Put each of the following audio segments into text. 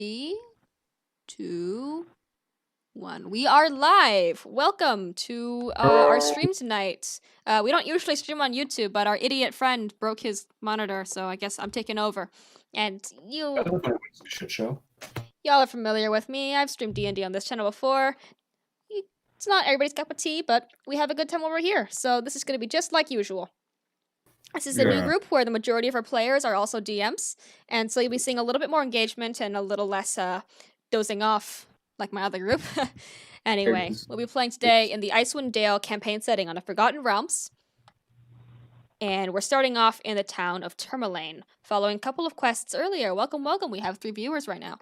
Three, two, one. We are live. Welcome to our stream tonight. We don't usually stream on YouTube, but our idiot friend broke his monitor, so I guess I'm taking over. And Shit show. y'all are familiar with me. I've streamed D&D on this channel before. It's not everybody's cup of tea, but we have a good time over here. So this is going to be just like usual. This is a new group where the majority of our players are also DMs, and so you'll be seeing a little bit more engagement and a little less dozing off like my other group. Anyway, we'll be playing today in the Icewind Dale campaign setting on the Forgotten Realms. And we're starting off in the town of Tourmaline, following a couple of quests earlier. Welcome, welcome. We have 3 viewers right now.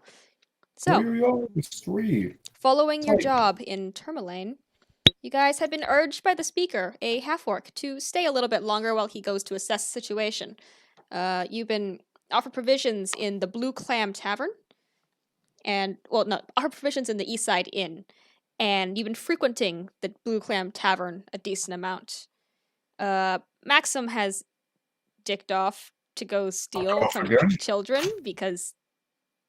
So, following your job in Tourmaline, you guys have been urged by the speaker, a half-orc, to stay a little bit longer while he goes to assess the situation. You've been offered provisions in the Blue Clam Tavern, offered provisions in the East Side Inn, and you've been frequenting the Blue Clam Tavern a decent amount. Maxim has dicked off to go steal from children, because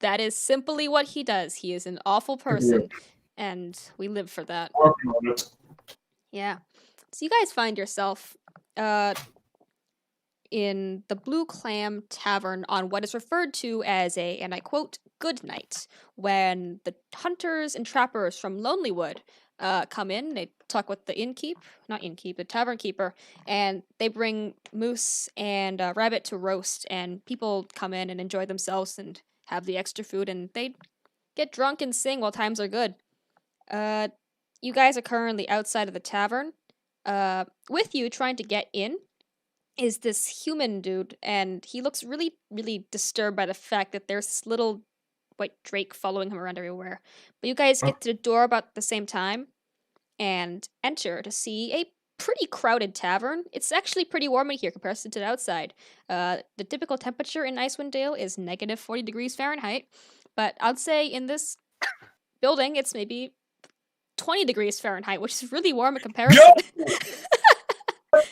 that is simply what he does. He is an awful person, and we live for that. Yeah. So you guys find yourself in the Blue Clam Tavern on what is referred to as a, and I quote, good night, when the hunters and trappers from Lonelywood come in. They talk with the the tavern keeper, and they bring moose and rabbit to roast, and people come in and enjoy themselves and have the extra food, and they get drunk and sing while times are good. You guys are currently outside of the tavern. With you, trying to get in, is this human dude, and he looks really, really disturbed by the fact that there's this little white drake following him around everywhere. But you guys get to the door about the same time and enter to see a pretty crowded tavern. It's actually pretty warm in here compared to the outside. The typical temperature in Icewind Dale is negative 40 degrees Fahrenheit, but I'd say in this building it's maybe 20 degrees Fahrenheit, which is really warm in comparison.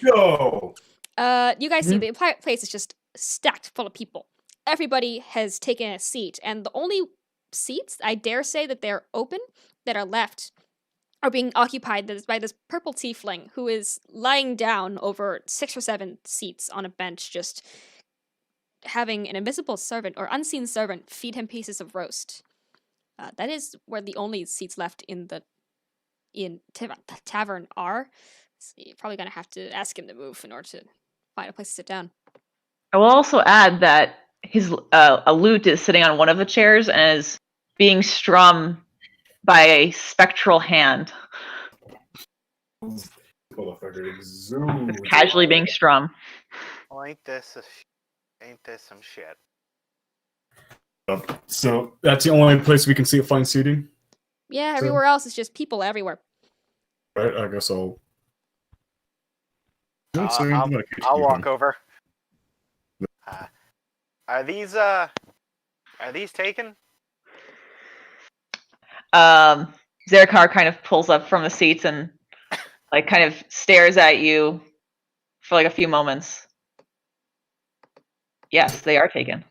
Yo! You guys see the place is just stacked full of people. Everybody has taken a seat, and the only seats, I dare say, that they're open, that are left, are being occupied by this purple tiefling who is lying down over 6 or 7 seats on a bench, just having an invisible servant or unseen servant feed him pieces of roast. That is where the only seats left in the tavern are. So you're probably gonna have to ask him to move in order to find a place to sit down. I will also add that his a lute is sitting on one of the chairs and is being strummed by a spectral hand. It's casually being strummed. Well, ain't this some shit? So that's the only place we can see find seating? Yeah, everywhere else is just people everywhere. Right, I guess I'll walk over. Are these taken? Zerikar kind of pulls up from the seats and kind of stares at you for a few moments. Yes, they are taken.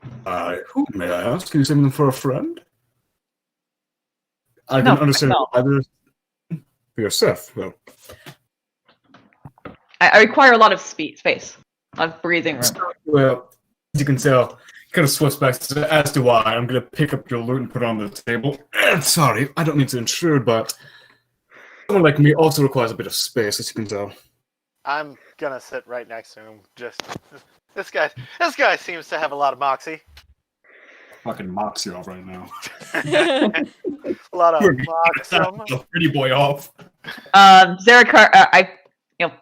Who may I ask? Can you send them for a friend? I can understand either. You're Seth, though. I require a lot of space, a lot of breathing room. Well, as you can tell, kind of sweats back. As do I. I'm going to pick up your loot and put it on the table. Sorry, I don't mean to intrude, but someone like me also requires a bit of space, as you can tell. I'm gonna sit right next to him. Just this guy seems to have a lot of moxie. Fucking mocks you off right now. A lot of moxie. Pretty boy off. Zerikar,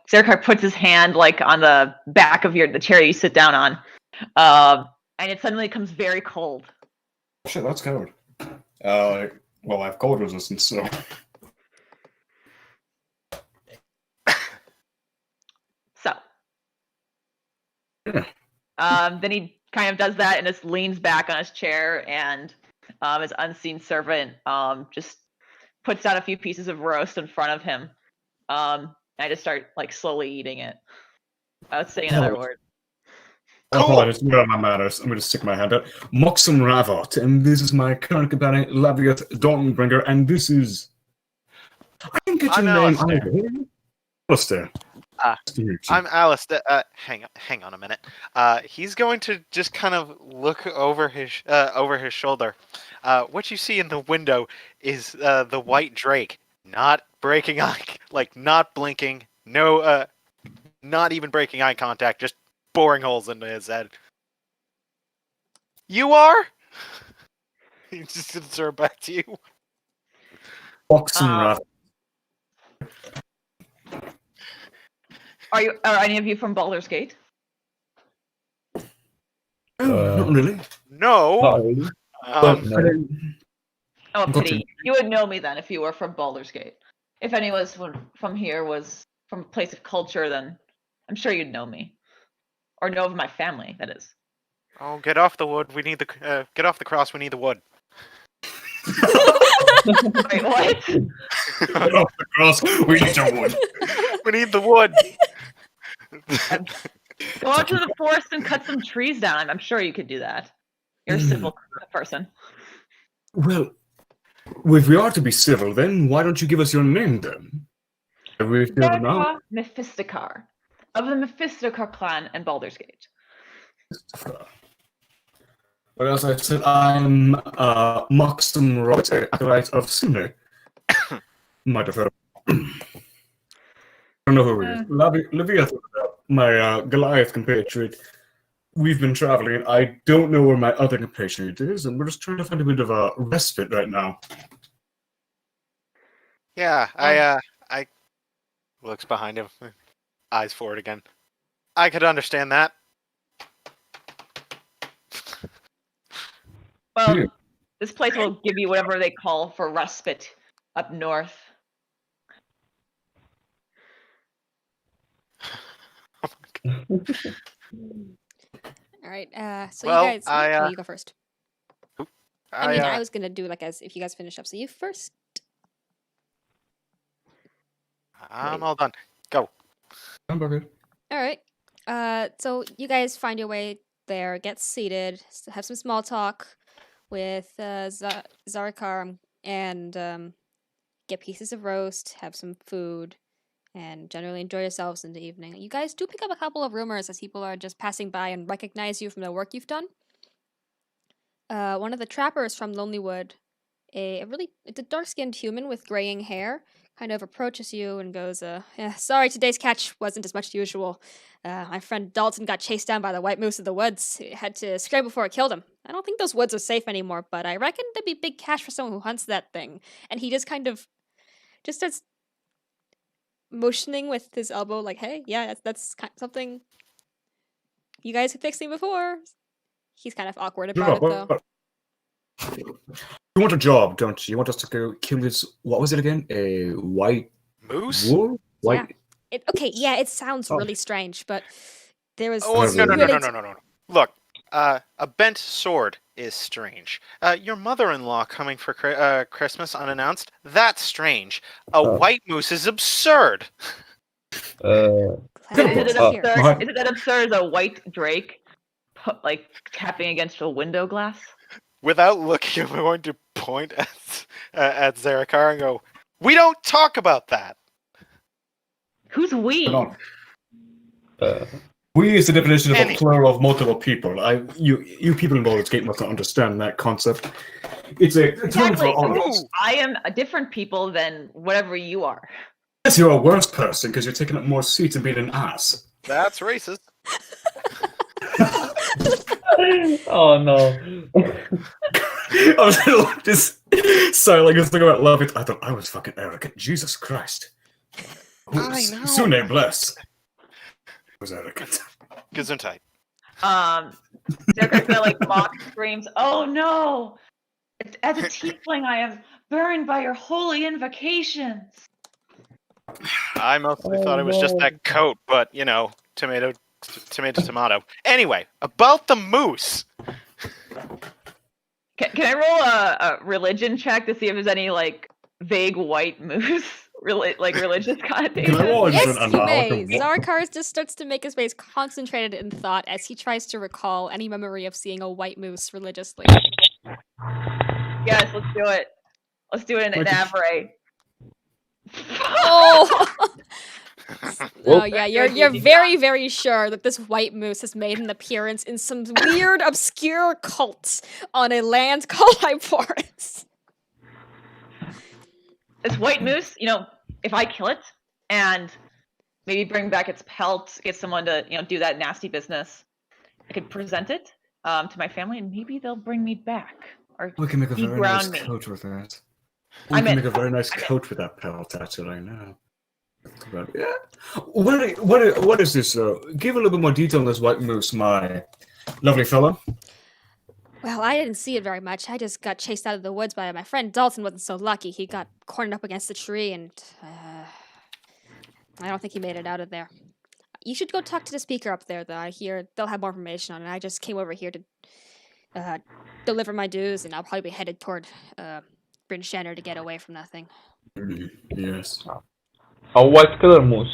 Zerikar puts his hand on the back of the chair you sit down on, and it suddenly becomes very cold. Shit, that's cold. Well, I have cold resistance, so. Then he kind of does that and just leans back on his chair, and his unseen servant just puts down a few pieces of roast in front of him. I just start slowly eating it without saying another word. Cool. Apologies, where are my manners? I'm going to stick my hand out. Moxum Ravot, and this is my current companion, Laviat Dawnbringer, and this is... I didn't get your I'm name Alistair. either. Alistair. Ah, Nice to meet you. I'm Alistair. Hang on a minute. He's going to just kind of look over his shoulder. What you see in the window is the white drake, not breaking eye, like not blinking, no, not even breaking eye contact, just boring holes into his head. You are? He's just gonna turn back to you. Moxum Ravot. Are any of you from Baldur's Gate? Not really. No. Not really. Um, No. I don't- Oh, Got pity. You would know me then if you were from Baldur's Gate. If anyone from here was from a place of culture, then I'm sure you'd know me. Or know of my family, that is. oh, get off the wood. We need the get off the cross. We need the wood. Wait, what? Get off the cross, we need your wood. We need the wood. Go out to the forest and cut some trees down. I'm sure you could do that. You're a civil person. Well, if we are to be civil, then why don't you give us your name then? Have we filled it out? Zerka Mephistocar, of the Mephistocar clan in Baldur's Gate. But as I said, I'm Moxum Ravot, acolyte of Sune. Might have heard. I don't know who it is. Leviathan, my Goliath compatriot. We've been traveling. I don't know where my other compatriot is, and we're just trying to find a bit of a respite right now. Yeah, I looks behind him, eyes forward again. I could understand that. Well, Yeah. this place will give you whatever they call for respite up north. All right. So Well, you guys, no, you go first. I mean, I was gonna do like as if you guys finish up. So you first. I'm all done. Go. Hamburger. All right. So you guys find your way there, get seated, have some small talk with Zarakar, and get pieces of roast, have some food, and generally enjoy yourselves in the evening. You guys do pick up a couple of rumors as people are just passing by and recognize you from the work you've done. One of the trappers from Lonelywood, it's a dark-skinned human with graying hair, kind of approaches you and goes, "Yeah, sorry, today's catch wasn't as much as usual. My friend Dalton got chased down by the white moose of the woods. He had to scramble before it killed him. I don't think those woods are safe anymore, but I reckon there'd be big cash for someone who hunts that thing." And he just kind of just starts motioning with his elbow, like, "Hey, yeah, that's something you guys have fixed me before." He's kind of awkward about it, though. You want a job, don't you? You want us to go kill this, what was it again? A white Moose? wolf? White... It sounds really strange, but there was Oh, this no. really Look, a bent sword is strange. Your mother-in-law coming for Christmas unannounced? That's strange. A white moose is absurd. Is it What? that absurd as a white drake, like tapping against a window glass? Without looking, I'm going to point at Zarakar and go, "We don't talk about that." Who's we? Hold on. We is the definition of Any- a plural of multiple people. You people in Baldur's Gate must not understand that concept. It's a term for Exactly. all of us. Ooh. I am a different people than whatever you are. Yes, you're a worse person because you're taking up more seats and being an ass. That's racist. Oh no. I was just sorry, like I was thinking about love. I thought I was fucking arrogant. Jesus Christ. I know. Sune bless. Was arrogant. Gesundheit. Zerka like mock screams, "Oh no! As a tiefling, I am burned by your holy invocations." I mostly thought it was just that coat, but you know, tomato. Anyway, about the moose. Can I roll a religion check to see if there's any like vague white moose religious Can connotation. I roll Yes, an you may. amalgam? Zarakar just starts to make his face concentrated in thought as he tries to recall any memory of seeing a white moose religiously. Yes, let's do it. Let's do it in Like a- Avery. Oh! Well- Oh yeah, Good you're easy very, very sure that this white moose has made an appearance in some weird, obscure cult on a land called Hyporus. This white moose, if I kill it and maybe bring back its pelt, get someone to, do that nasty business, I could present it to my family, and maybe they'll bring me back or We can make a very nice deground me. coat with that. I We can meant- make a very nice I meant- coat with that pelt, actually, I know. But, yeah. What is this? Give a little bit more detail on this white moose, my lovely fellow. Well, I didn't see it very much. I just got chased out of the woods by my friend Dalton. Wasn't so lucky. He got cornered up against the tree, and I don't think he made it out of there. You should go talk to the speaker up there, though. I hear they'll have more information on it. I just came over here to deliver my dues, and I'll probably be headed toward Bryn Shanner to get away from that thing. Yes. A white color moose.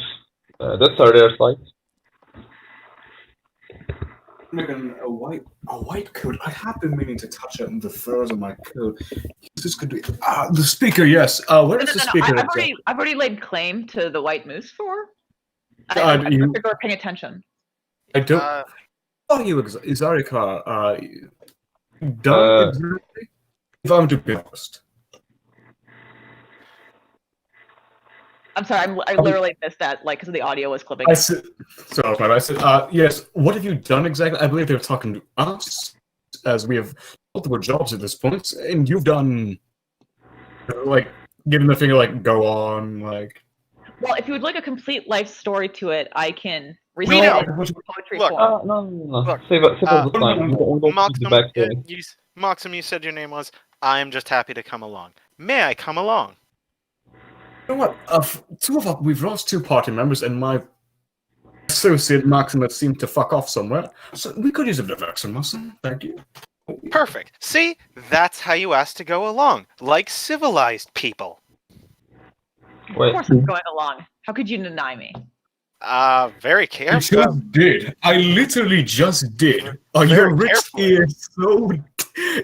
That's a rare sight. Making a white coat. I have been meaning to touch up the furs on my coat. This could be the speaker. Yes. Where is the speaker? I've already laid claim to the white moose for. God, you- People are paying attention. I don't. Oh, you Zarikar. Don't exactly. If I'm to be honest. I'm sorry, I literally missed that, because the audio was clipping. I said, sorry, I said, yes, what have you done exactly? I believe they're talking to us, as we have multiple jobs at this point, and you've done, giving the finger, go on, Well, if you would like a complete life story to it, I can We recite know. it in poetry Look, form. No. Look, Save it the time. We don't need Moxum, the backstory. Moxum, you said your name was. I'm just happy to come along. May I come along? You know what? We've lost two party members, and my associate Maximus seemed to fuck off somewhere. So we could use a bit of extra muscle. Thank you. Perfect. See, that's how you ask to go along, like civilized people. Of Wait. course I'm going along. How could you deny me? Very You careful. just did. I literally just did. Very Your rich carefully. ear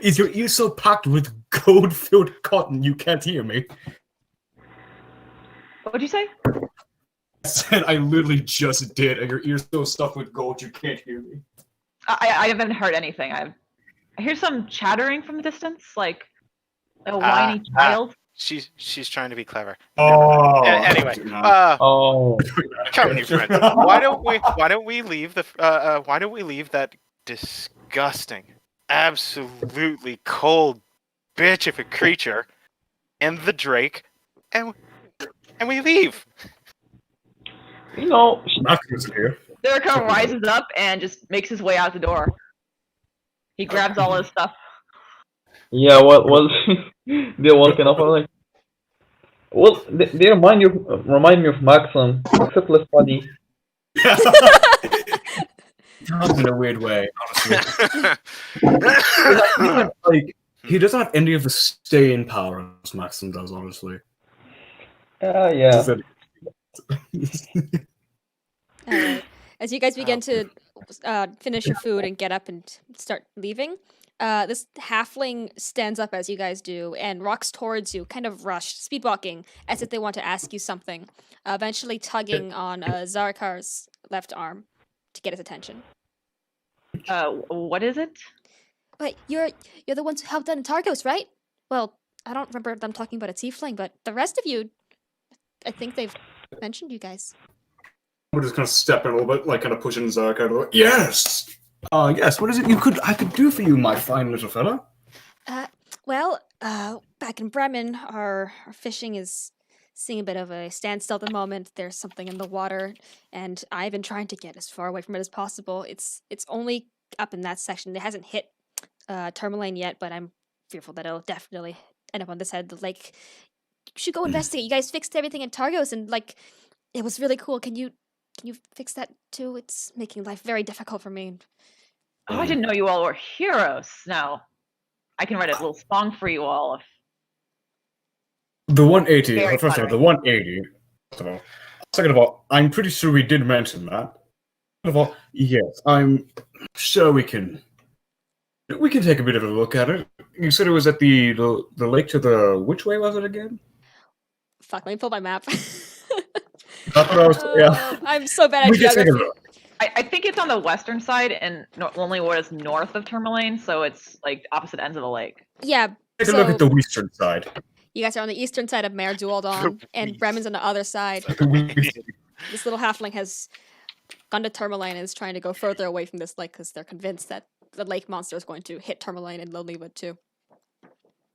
is your ear so packed with gold-filled cotton you can't hear me? What'd you say? I said I literally just did, and your ear's so stuffed with gold you can't hear me. I haven't heard anything. I hear some chattering from the distance, like a whiny child. She's trying to be clever. Oh. Anyway, Oh. come here, friend. Why don't we leave that disgusting, absolutely cold bitch of a creature and the Drake, and we leave. Maximus is here. Zerikar rises up and just makes his way out the door. He grabs all his stuff. Yeah, well, they're walking up. I'm like, well, they remind me of Maxim, except less funny. Not in a weird way, honestly. He doesn't have any of the staying power as Maxim does, honestly. Yeah. Alright. As you guys begin to finish your food and get up and start leaving, this halfling stands up as you guys do and walks towards you, kind of rushed, speedwalking, as if they want to ask you something, eventually tugging on Zarakar's left arm to get his attention. What is it? But you're the ones who helped out in Targos, right? Well, I don't remember them talking about a tiefling, but the rest of you, I think they've mentioned you guys. We're just kind of stepping a little bit, kind of pushing Zark out of the way. Yes! Yes, what is it I could do for you, my fine little fella? Well, back in Bremen, our fishing is seeing a bit of a standstill at the moment. There's something in the water, and I've been trying to get as far away from it as possible. It's only up in that section. It hasn't hit Tourmaline yet, but I'm fearful that it'll definitely end up on this side of the lake. You should go investigate. You guys fixed everything in Targos, and it was really cool. Can you fix that too? It's making life very difficult for me. Oh, I didn't know you all were heroes. Now, I can write a little song for you all. The 180. Very First of all, flattering. the 180. First of all. Second of all, I'm pretty sure we did mention that. Third of all, yes, I'm sure we can take a bit of a look at it. You said it was at the lake to the which way was it again? Fuck, let me pull my map. That's what I was. Yeah. I'm so bad at We can take a geography. look. I think it's on the western side, and Lonelywood is north of Tourmaline, so it's like opposite ends of the lake. Yeah, Take a look at the western side. you guys are on the eastern side of Mare Dualdon, and Bremen's on the other side. The This little halfling has gone to Tourmaline and is trying to go further away from this lake because they're convinced that the lake monster is going to hit Tourmaline and Lonelywood too.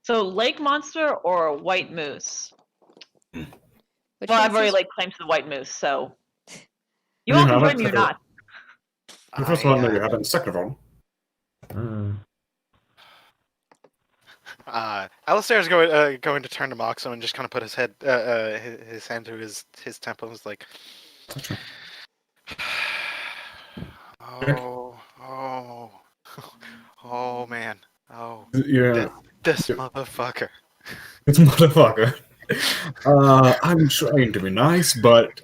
So lake monster or white moose? Which Well, I've means already he's- like claimed to the white moose, so you Yeah, all can let's join me or take a look. not. The first one, no, you haven't. Second of all, Alistair's going to turn to Moxo and just kind of put his head his hand to his temple and was like, oh man, yeah, this motherfucker. this motherfucker. I'm trying to be nice, but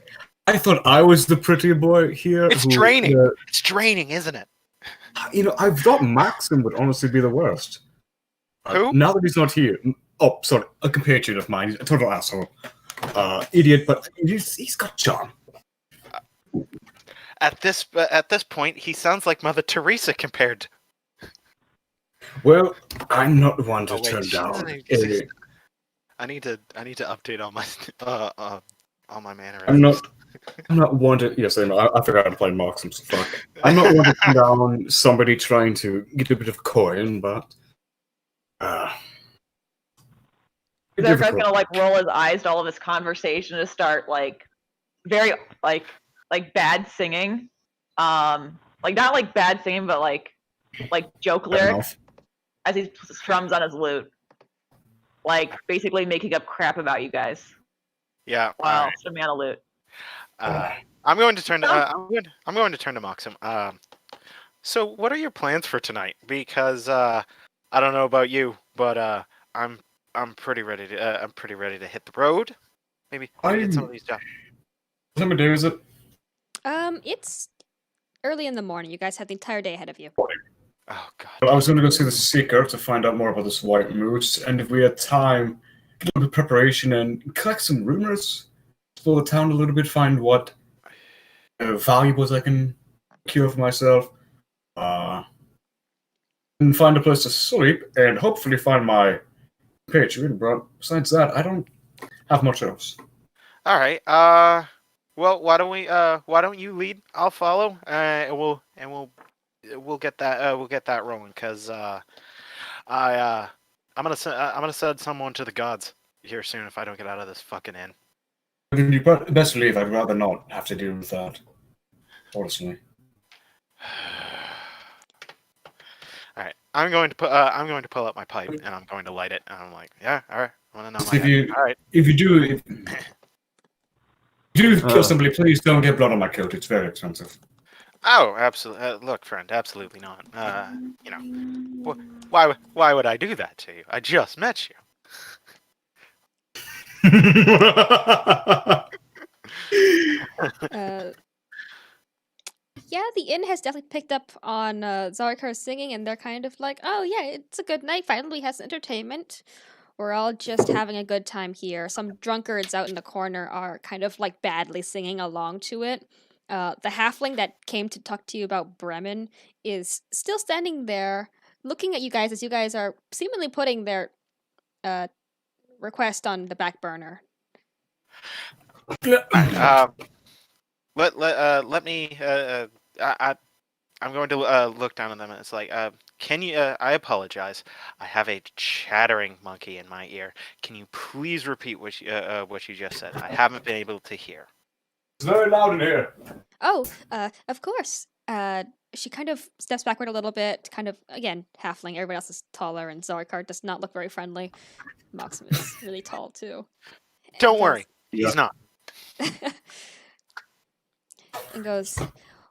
I thought I was the pretty boy here. It's draining. It's draining, isn't it? I thought Maxim would honestly be the worst. Who? Now that he's not here. Oh, sorry, a compatriot of mine. He's a total asshole. Idiot, but he's got charm. At this point, he sounds like Mother Teresa compared. Well, I'm not one to Oh, wait, turn shit, down. I need to update on my on my I'm mannerisms. not one to. Yes, I know. I forgot to play Maxim. So fuck. I'm not one to turn down somebody trying to get a bit of coin, but. Zerka's gonna like roll his eyes to all of this conversation to start like very like bad singing. Like not like bad singing, but like joke lyrics as he strums on his lute. Like basically making up crap about you guys. Yeah. Wow, alright. strumming on a lute. I'm going to turn to I'm going to turn to Moxim. So what are your plans for tonight? Because I don't know about you, but I'm pretty ready to hit the road. Maybe get some of these jobs. What time of day is it? It's early in the morning. You guys have the entire day ahead of you. Oh god. Well, I was going to go see the Seeker to find out more about this white moose, and if we had time, get a little bit of preparation and collect some rumors, explore the town a little bit, find what valuables I can cure for myself, and find a place to sleep, and hopefully find my patron. But besides that, I don't have much else. All right. Well, why don't you lead? I'll follow. And we'll get that rolling. Cause I'm gonna send someone to the gods here soon if I don't get out of this fucking inn. You best leave. I'd rather not have to deal with that. Honestly. All right. I'm going to pull up my pipe and I'm going to light it. And I'm like, yeah, all right. I want to know my head. All right. If you do kill somebody, please don't get blood on my coat. It's very expensive. Oh, absolutely. Look, friend, absolutely not. You know, why would I do that to you? I just met you. Yeah, the inn has definitely picked up on Zarkar singing, and they're kind of like, oh yeah, it's a good night. Finally has entertainment. We're all just having a good time here. Some drunkards out in the corner are kind of like badly singing along to it. The halfling that came to talk to you about Bremen is still standing there, looking at you guys as you guys are seemingly putting their request on the back burner. Let me. I'm going to look down at them, and it's like, can you? I apologize. I have a chattering monkey in my ear. Can you please repeat what you just said? I haven't been able to hear. It's very loud in here. Oh, of course. She kind of steps backward a little bit, kind of, again, halfling. Everybody else is taller, and Zarkar does not look very friendly. Moxim is really tall, too. Don't And worry, Yeah. he's not. and goes,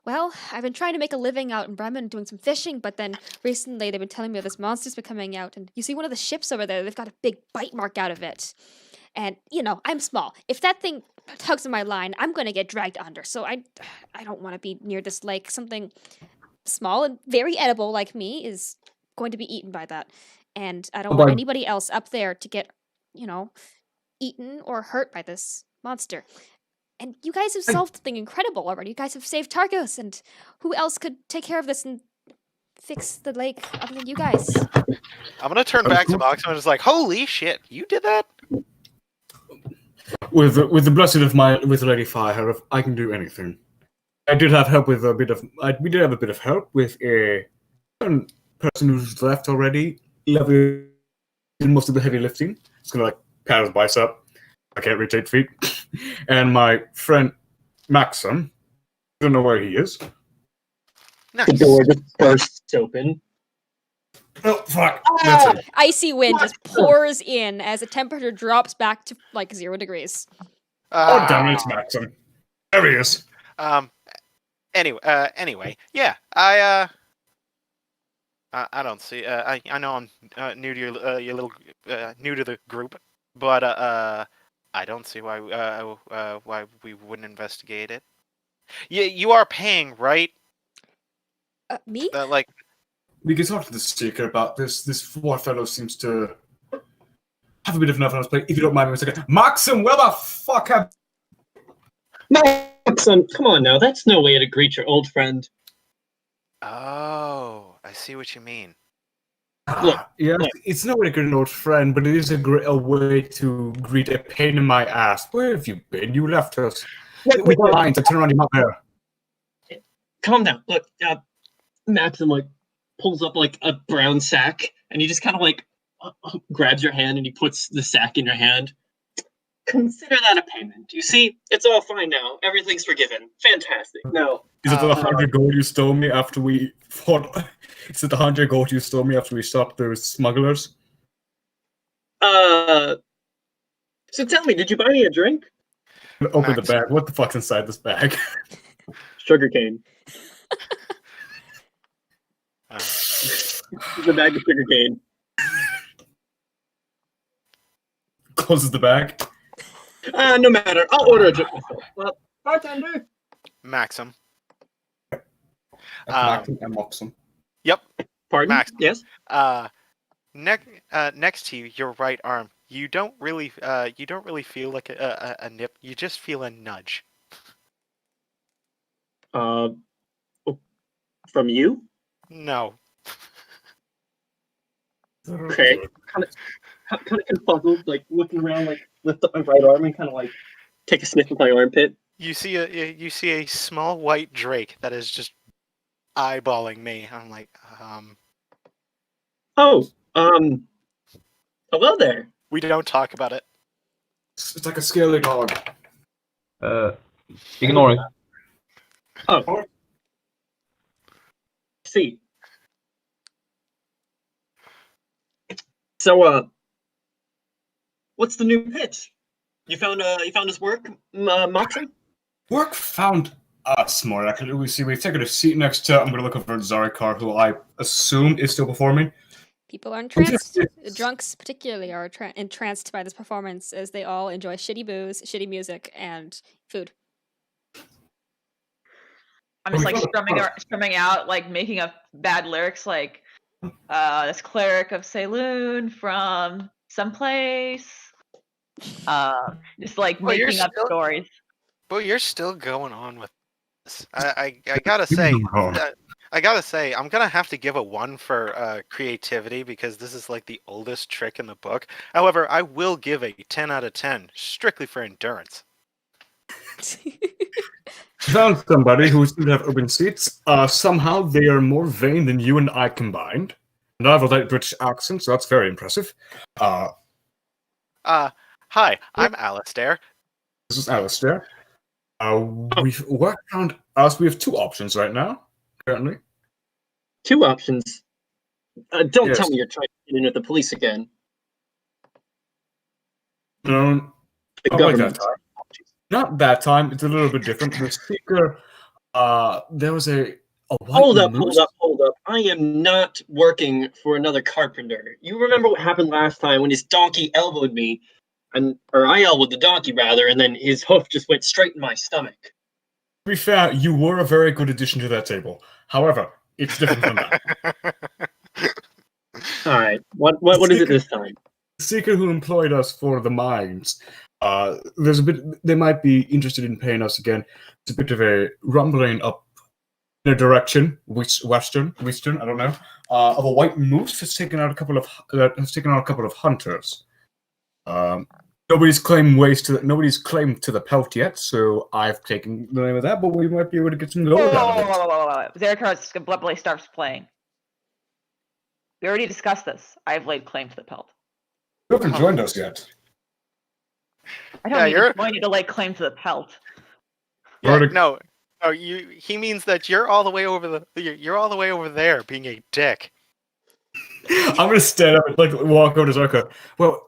well, I've been trying to make a living out in Bremen doing some fishing, but then recently they've been telling me this monster's been coming out, and you see one of the ships over there, they've got a big bite mark out of it. And, I'm small. If that thing tugs on my line, I'm going to get dragged under. So I don't want to be near this lake. Something small and very edible like me is going to be eaten by that. And I don't want anybody else up there to get, eaten or hurt by this monster. And you guys have solved something incredible already. You guys have saved Targos, and who else could take care of this and fix the lake other than you guys? I'm gonna turn back to Mox and just like, holy shit, you did that? With the blessing of with Lady Firehair, I can do anything. I did have help with we did have a bit of help with a certain person who's left already. Did most of the heavy lifting. It's gonna pat his bicep. I can't reach 8 feet. And my friend Maxim, I don't know where he is. Nice. The door just bursts open. Oh, fuck. That's it. Icy wind just pours in as the temperature drops back to 0 degrees. Oh, damn it, it's Maxim. There he is. Anyway, yeah, I don't see. I know I'm new to your little new to the group, but I don't see why we wouldn't investigate it. You are paying, right? Me? We can talk to the Seeker about this. This poor fellow seems to have a bit of nothing else to play. If you don't mind me a second. Maxim, where the fuck have... Maxim, come on now. That's no way to greet your old friend. Oh, I see what you mean. Look, Yeah, it's not really a good old friend, but it is a way to greet a pain in my ass. Where have you been? You left us. With the lines, I turn around, you're not there. Calm down. Look, Maxim pulls up a brown sack, and he just kind of grabs your hand and he puts the sack in your hand. Consider that a payment. You see, it's all fine now. Everything's forgiven. Fantastic. No. Is it the 100 gold you stole me after we fought? Is it the 100 gold you stole me after we stopped those smugglers? So tell me, did you buy me a drink? Open the bag. What the fuck's inside this bag? Sugarcane. The bag of sugarcane. Closes the bag. No matter. I'll order a drink myself. Well, bartender. Maxim. Maxim and Moxum. Yep. Pardon? Max. Yes? Next to you, your right arm. You don't really feel like a nip. You just feel a nudge. From you? No. Okay. Kind of confuzzled, looking around, lift up my right arm and kind of take a sniff of my armpit. You see a small white drake that is just eyeballing me. I'm like, hello there. We don't talk about it. It's like a scaly dog. Ignore it. Oh. See. So, what's the new pitch? You found his work, Moxie? Work found us, more accurately. We've taken a seat next to... I'm going to look over at Zarikar, who I assume is still performing. People are entranced. Drunks, particularly, are entranced by this performance as they all enjoy shitty booze, shitty music, and food. I'm just strumming out, making up bad lyrics, this cleric of Saloon from someplace. Just making up stories. But you're still going on with this. I gotta say, I'm gonna have to give a 1 for creativity because this is the oldest trick in the book. However, I will give a 10 out of 10 strictly for endurance. Found somebody who seems to have open seats. Somehow they are more vain than you and I combined. And I have a light British accent, so that's very impressive. Hi, I'm Alistair. This is Alistair. We've worked around us. We have 2 options right now, currently. 2 options. Don't Yes. tell me you're trying to get in with the police again. No, The not like that government. time. Not that time. It's a little bit different. The Seeker, there was a white Hold up. moose. I am not working for another carpenter. You remember what happened last time when his donkey elbowed me? or I yelled with the donkey rather, and then his hoof just went straight in my stomach. To be fair, you were a very good addition to that table. However, it's different from that. All right, what is it this time? The seeker who employed us for the mines, there's a bit. They might be interested in paying us again. It's a bit of a rumbling up in a direction, western, I don't know, of a white moose has taken out a couple of hunters. Nobody's claimed to the pelt yet, so I've taken the name of that. But we might be able to get some gold out of it. Zerikar abruptly starts playing. We already discussed this. I've laid claim to the pelt. You haven't joined us yet. I don't need you to lay claim to the pelt. Yeah, no, he means that you're all the way over there, being a dick. I'm gonna stand up and walk over to Zerka. Well,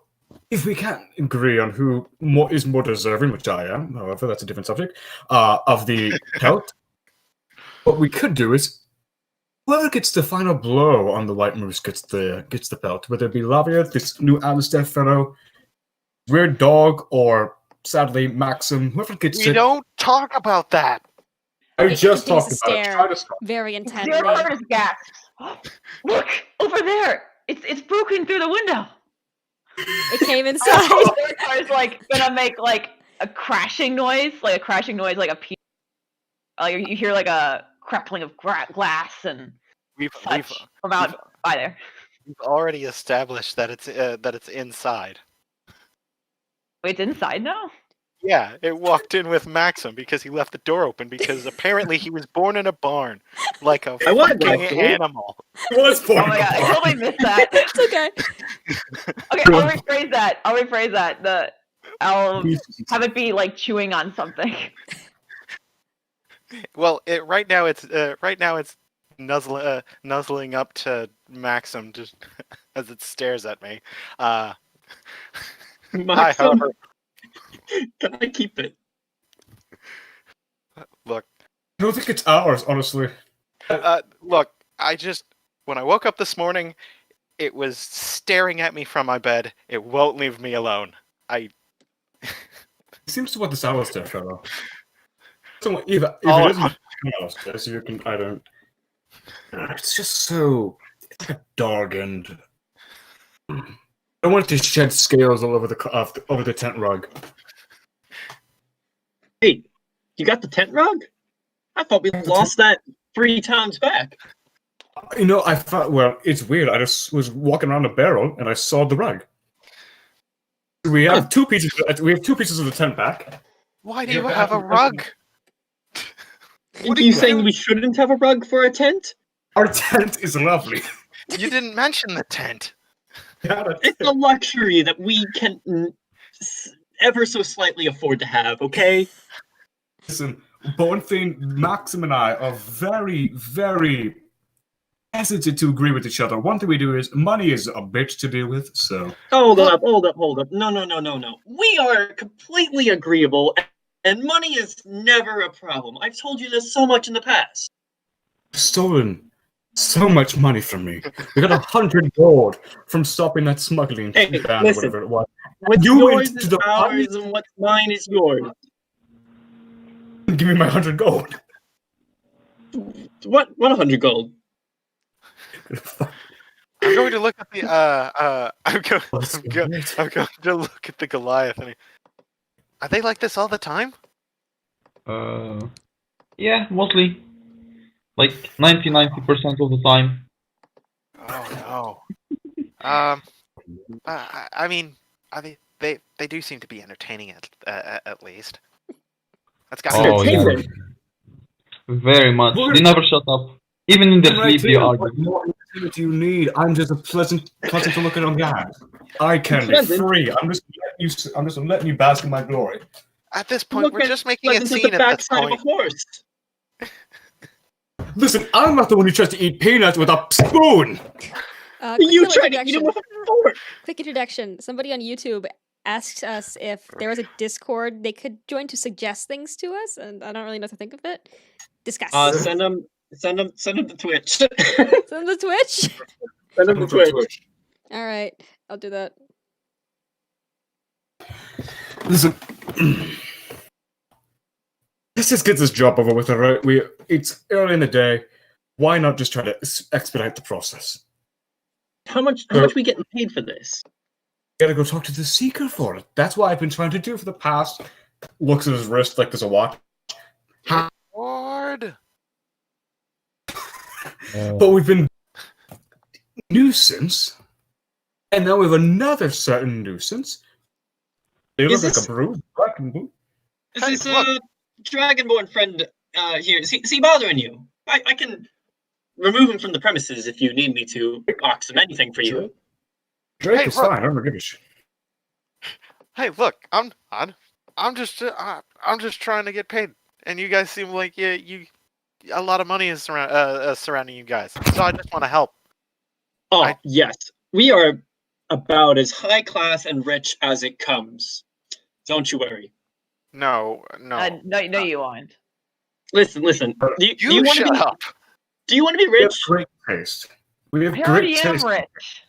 if we can't agree on who is more deserving, which I am, however, that's a different subject, of the pelt, what we could do is whoever gets the final blow on the white moose gets the belt, whether it be Lavia, this new Alistair fellow, Weird Dog, or sadly Maxim. Whoever gets We don't talk about that. I just continues talked to about it. stare Try to stop. very intently. Zerikar is gasped. Look over there. It's broken through the window. It came inside. Zerikar is gonna make a crashing noise, like a piece. You hear a crackling of glass and We've from out by there. We've already established that it's inside. Wait, it's inside now? Yeah, it walked in with Maxim because he left the door open because apparently he was born in a barn, like a I was, fucking actually. animal. It was Oh my god, I totally missed that. It's okay. Okay, I'll rephrase that. I'll have it be like chewing on something. Well, right now it's nuzzling up to Maxim just as it stares at me. Maxim, can I keep it? Look, I don't think it's ours, honestly. look. When I woke up this morning, it was staring at me from my bed. It won't leave me alone. It seems to want this Alistair fellow. So if it Oh, isn't Alistair, so you can, I don't. It's just so. It's like a dog, and I want it to shed scales all over the tent rug. Hey, you got the tent rug? I thought we lost that 3 times back. You know, I thought. Well, it's weird. I just was walking around a barrel and I saw the rug. We have 2 pieces. We have 2 pieces of the tent back. why do you have a rug? Are you saying we shouldn't have a rug for a tent? Our tent is lovely. You didn't mention the tent. It's a luxury that we can ever so slightly afford to have, okay? Listen, but one thing, Maxim and I are very, very hesitant to agree with each other. One thing we do is money is a bitch to deal with, so. Hold up. No. We are completely agreeable, and money is never a problem. I've told you this so much in the past. Stolen so much money from me. We got 100 gold from stopping that smuggling Hey, ban or listen. whatever it was. What's You yours went is to the ours, party? and what's mine is yours. Give me my 100 gold. What 100 gold? I'm going to look at the I'm going to look at the Goliath. Are they like this all the time? Yeah, mostly. Like 90% of the time. Oh no. I mean, they do seem to be entertaining at least. That's got to Oh, be. yeah. Entertainment. Very much. They never shut up. Even in their Right sleep, they here. argue. What more entertainment do you need? I'm just a pleasant to look at on guy. I can be Pleasant? free. I'm just letting you bask in my glory. At this point, we're at just making a Pleasant scene at the at this backside of a point. horse. Listen, I'm not the one who tries to eat peanuts with a spoon. Quick You little tried to eat introduction. him with a fork. Quick introduction. Somebody on YouTube asked us if there was a Discord they could join to suggest things to us, and I don't really know what to think of it. Discuss. Send him to Twitch. Send the Twitch. Send him to Twitch. All right, I'll do that. Listen, let's just get this job over with, alright? It's early in the day. Why not just try to expedite the process? How much we getting paid for this? Gotta go talk to the Seeker for it. That's what I've been trying to do for the past. Looks at his wrist like there's a watch. Lord. But we've been nuisance, and now we have another certain nuisance. They look Is like this- a bruised black and blue. Is Hey, this look. Dragonborn friend here? Is he bothering you? I can remove him from the premises if you need me to box him anything for you. Drake Hey, is look. fine. I don't give a shit. Hey, look, I'm just trying to get paid, and you guys seem like you a lot of money is surrounding you guys, so I just want to help. Oh, yes. We are about as high class and rich as it comes. Don't you worry. No. No, you aren't. Listen. Do you want to shut be up. Do you want to be We have rich? great taste. We have I already great am taste. rich.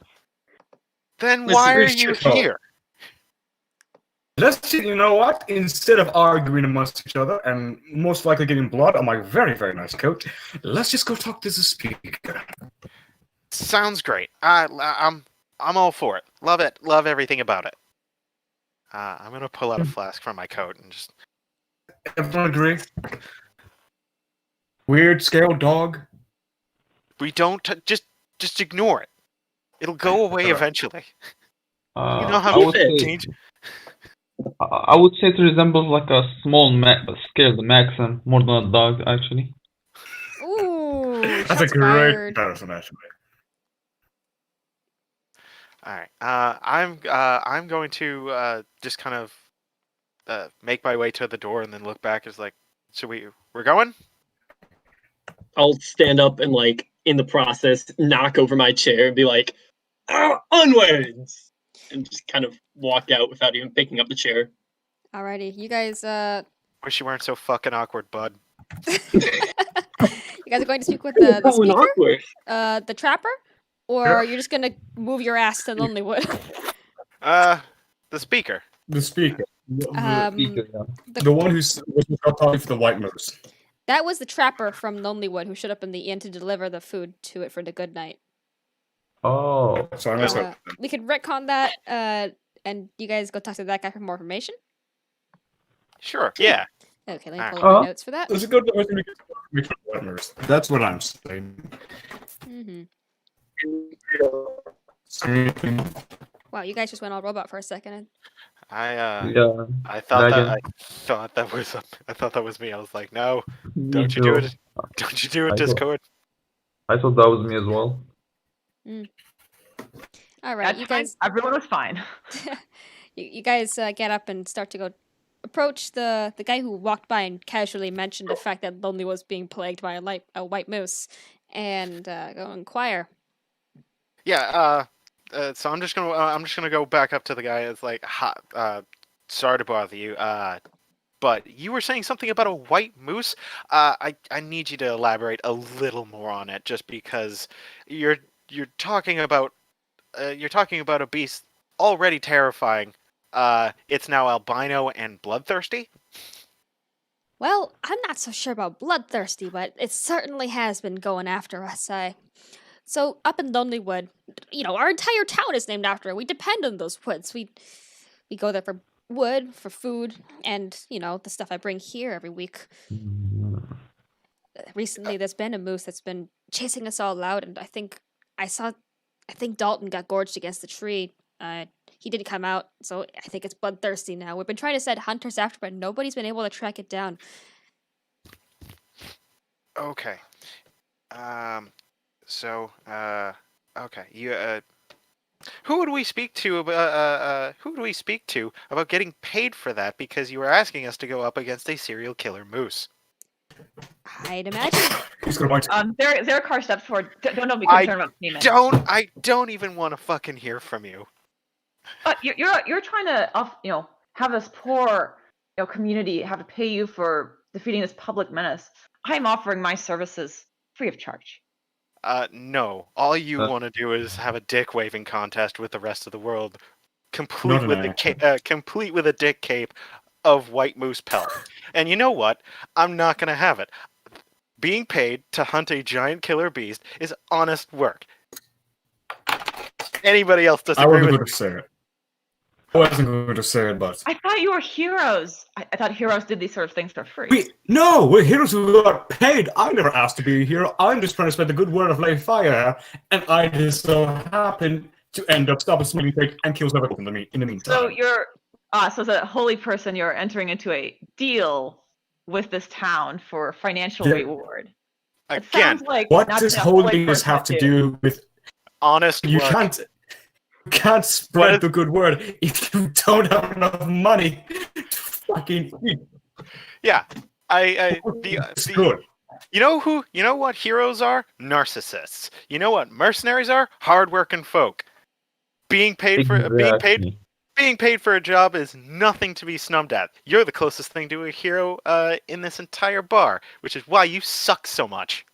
Then Listen, why are we you should help. here? You know what? Instead of arguing amongst each other and most likely getting blood on my very, very nice coat, let's just go talk to the Speaker. Sounds great. I'm all for it. Love it. Love everything about it. I'm gonna pull out a flask from my coat and just. Everyone agree? Weird, scale dog. We don't just ignore it. It'll go away Alright. eventually. You Uh, know how I would Keep it. say change. I would say it resembles like a small scaled Maxim more than a dog, actually. Ooh, That's a shots great fired. comparison, actually. All right. I'm going to just kind of make my way to the door and then look back. As like, so we're going. I'll stand up and in the process knock over my chair and be like, onwards, and just kind of walk out without even picking up the chair. Alrighty, you guys. Wish you weren't so fucking awkward, bud. You guys are going to speak with the Going speaker, awkward. the trapper, or you're just gonna move your ass to Lonelywood. The speaker. The Speaker. Speaker, yeah. The one who's talking for the White Moose. That was the trapper from Lonelywood who showed up in the inn to deliver the food to it for the good night. Oh, So I messed Uh, up. we could retcon that, and you guys go talk to that guy for more information. Sure. Yeah. Okay, let me Alright. pull up my Uh-huh. notes for that. Let's go to the White Moose. That's what I'm saying. hmm Same. Wow, you guys just went all robot for a second. I yeah. I thought Dragon. that I thought that was me. I was like, no, Me don't you do too. it. Don't you do it, I thought- Discord. I thought that was me as well. All right, That's you fine. guys. Everyone was fine. You guys get up and start to go approach the guy who walked by and casually mentioned the fact that Lonely was being plagued by a white moose, and go inquire. Yeah. So I'm just gonna go back up to the guy. It's like, sorry to bother you. But you were saying something about a white moose. I need you to elaborate a little more on it, just because you're talking about a beast already terrifying. It's now albino and bloodthirsty. Well, I'm not so sure about bloodthirsty, but it certainly has been going after us. So up in Lonelywood, our entire town is named after it. We depend on those woods. We go there for wood, for food, and the stuff I bring here every week. Recently, there's been a moose that's been chasing us all out, and I think Dalton got gorged against the tree. He didn't come out, so I think it's bloodthirsty now. We've been trying to send hunters after, but nobody's been able to track it down. Okay. So, okay. Who would we speak to about getting paid for that? Because you were asking us to go up against a serial killer moose. I'd imagine. He's gonna bite you. There car steps forward. Don't be I concerned about payment. I don't even want to fucking hear from you. You're trying to have this poor community have to pay you for defeating this public menace. I'm offering my services free of charge. No. All you Uh. want to do is have a dick waving contest with the rest of the world complete Not an with a complete with a dick cape of white moose pelt. And you know what? I'm not gonna have it. Being paid to hunt a giant killer beast is honest work. Anybody else I disagree wasn't with going to say it. I wasn't going to say it, but I thought you were heroes. I thought heroes did these sort of things for free. we're heroes who got paid. I never asked to be a hero. I'm just trying to spread the good word of light fire, and I just so happen to end up stopping smelling pig and kills everything in the meantime. So you're so as a holy person, you're entering into a deal with this town for financial Yeah. reward. It again. sounds like What not does a holy holiness person have to would do with Honest you? work. Can't spread What the good word if you don't have enough money to fucking eat. Yeah, It's good. You know what heroes are? Narcissists. You know what mercenaries are? Hardworking folk. Being paid for Exactly. being paid for a job is nothing to be snubbed at. You're the closest thing to a hero in this entire bar, which is why you suck so much.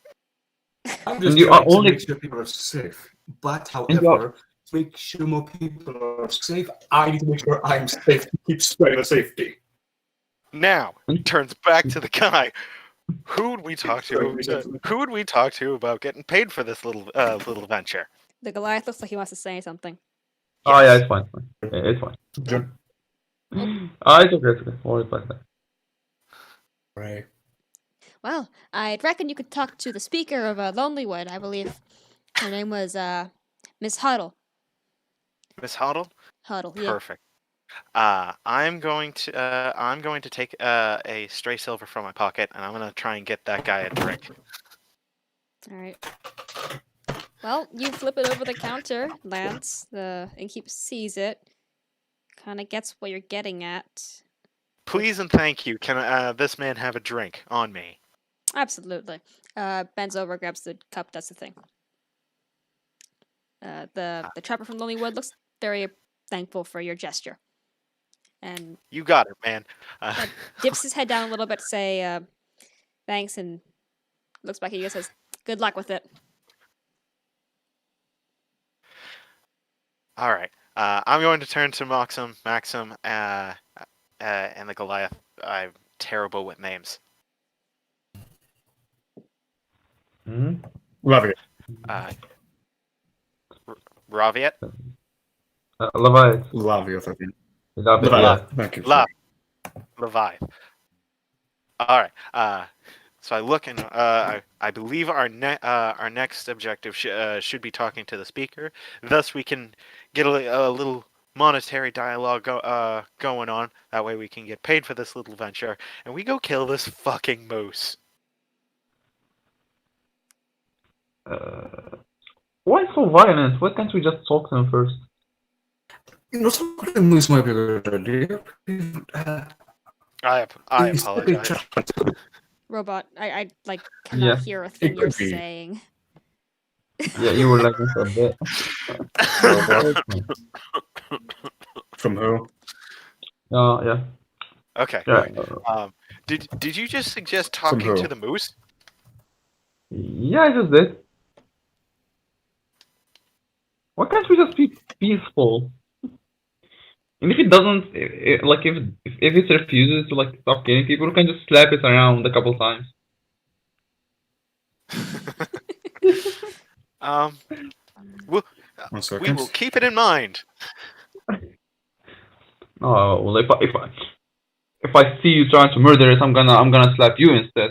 I'm just you are trying to only- make sure people are safe. But And you are- however, to make sure more people are safe, I need to make sure I'm safe to keep spreading the safety. Now, it turns back to the guy. Who would we talk to? Who would we talk to about getting paid for this little venture? The Goliath looks like he wants to say something. Oh yeah, Yes. it's fine. Yeah, it's fine. John. It's okay. It's okay. Always like that. Right. Well, I reckon you could talk to the speaker of Lonelywood. I believe her name was Miss Huddle. Miss Hoddle? Huddle, yeah. Perfect. I'm going to take a stray silver from my pocket, and I'm gonna try and get that guy a drink. All right. Well, you flip it over the counter, Lance. The innkeep sees it, kind of gets what you're getting at. Please and thank you. Can this man have a drink on me? Absolutely. Bends over, grabs the cup, does the thing. The trapper from Lonelywood looks very thankful for your gesture, and You got it, man. dips his head down a little bit to say thanks, and looks back at you and says, "Good luck with it." All right. I'm going to turn to Maxim, and the Goliath. I'm terrible with names. Hmm? Love it. Raviet? Leviathan. Love you, fucking. Leviathan. Thank you. Leviathan. All right. So I look and I believe our next objective should be talking to the speaker. Thus, we can get a little monetary dialogue going on. That way, we can get paid for this little venture, and we go kill this fucking moose. Why so violent? Why can't we just talk to them first? You know, talking to moose might be a good idea. I He's apologize. Robot, I like cannot Yeah. hear a thing It you're could be. saying. Yeah, you were lagging for a bit. From who? Yeah. Okay. Yeah. Did you just suggest talking who? to the moose? Yeah, I just did. Why can't we just be peaceful? And if it doesn't, if it refuses to like stop killing people, we can just slap it around a couple times. We'll, 1 we second. will keep it in mind. Oh well, if I see you trying to murder it, I'm gonna slap you instead.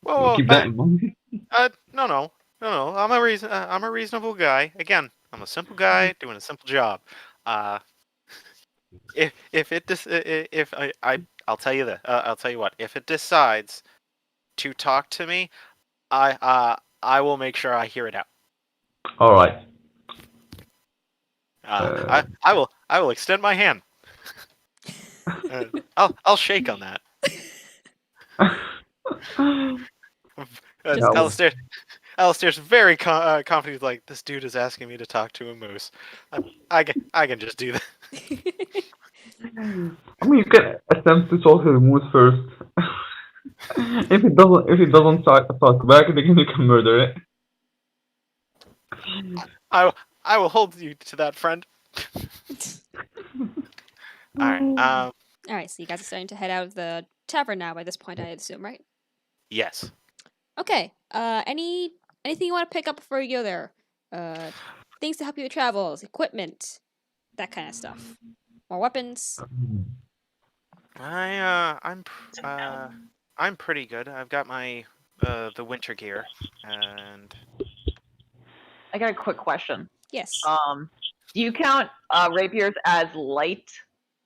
Whoa, Keep that in mind. no. I'm a reasonable guy. Again, I'm a simple guy doing a simple job. I'll tell you this. I'll tell you what. If it decides to talk to me, I will make sure I hear it out. All right. I will extend my hand. I'll shake on that. Yeah, Alistair's very confident. Like, this dude is asking me to talk to a moose. I can just do that. I mean, you can attempt to talk to the moose first. if it doesn't talk back, then you can murder it. I will hold you to that, friend. All right. All right, so you guys are starting to head out of the tavern now. By this point, I assume, right? Yes. Okay. Anything you want to pick up before you go there? Things to help you with travels, equipment, that kind of stuff. More weapons. I'm pretty good. I've got my the winter gear, and I got a quick question. Yes. Do you count rapiers as light?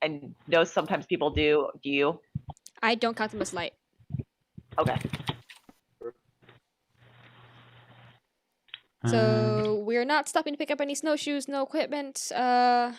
And know sometimes people do. Do you? I don't count them as light. Okay. So we're not stopping to pick up any snowshoes, no equipment. I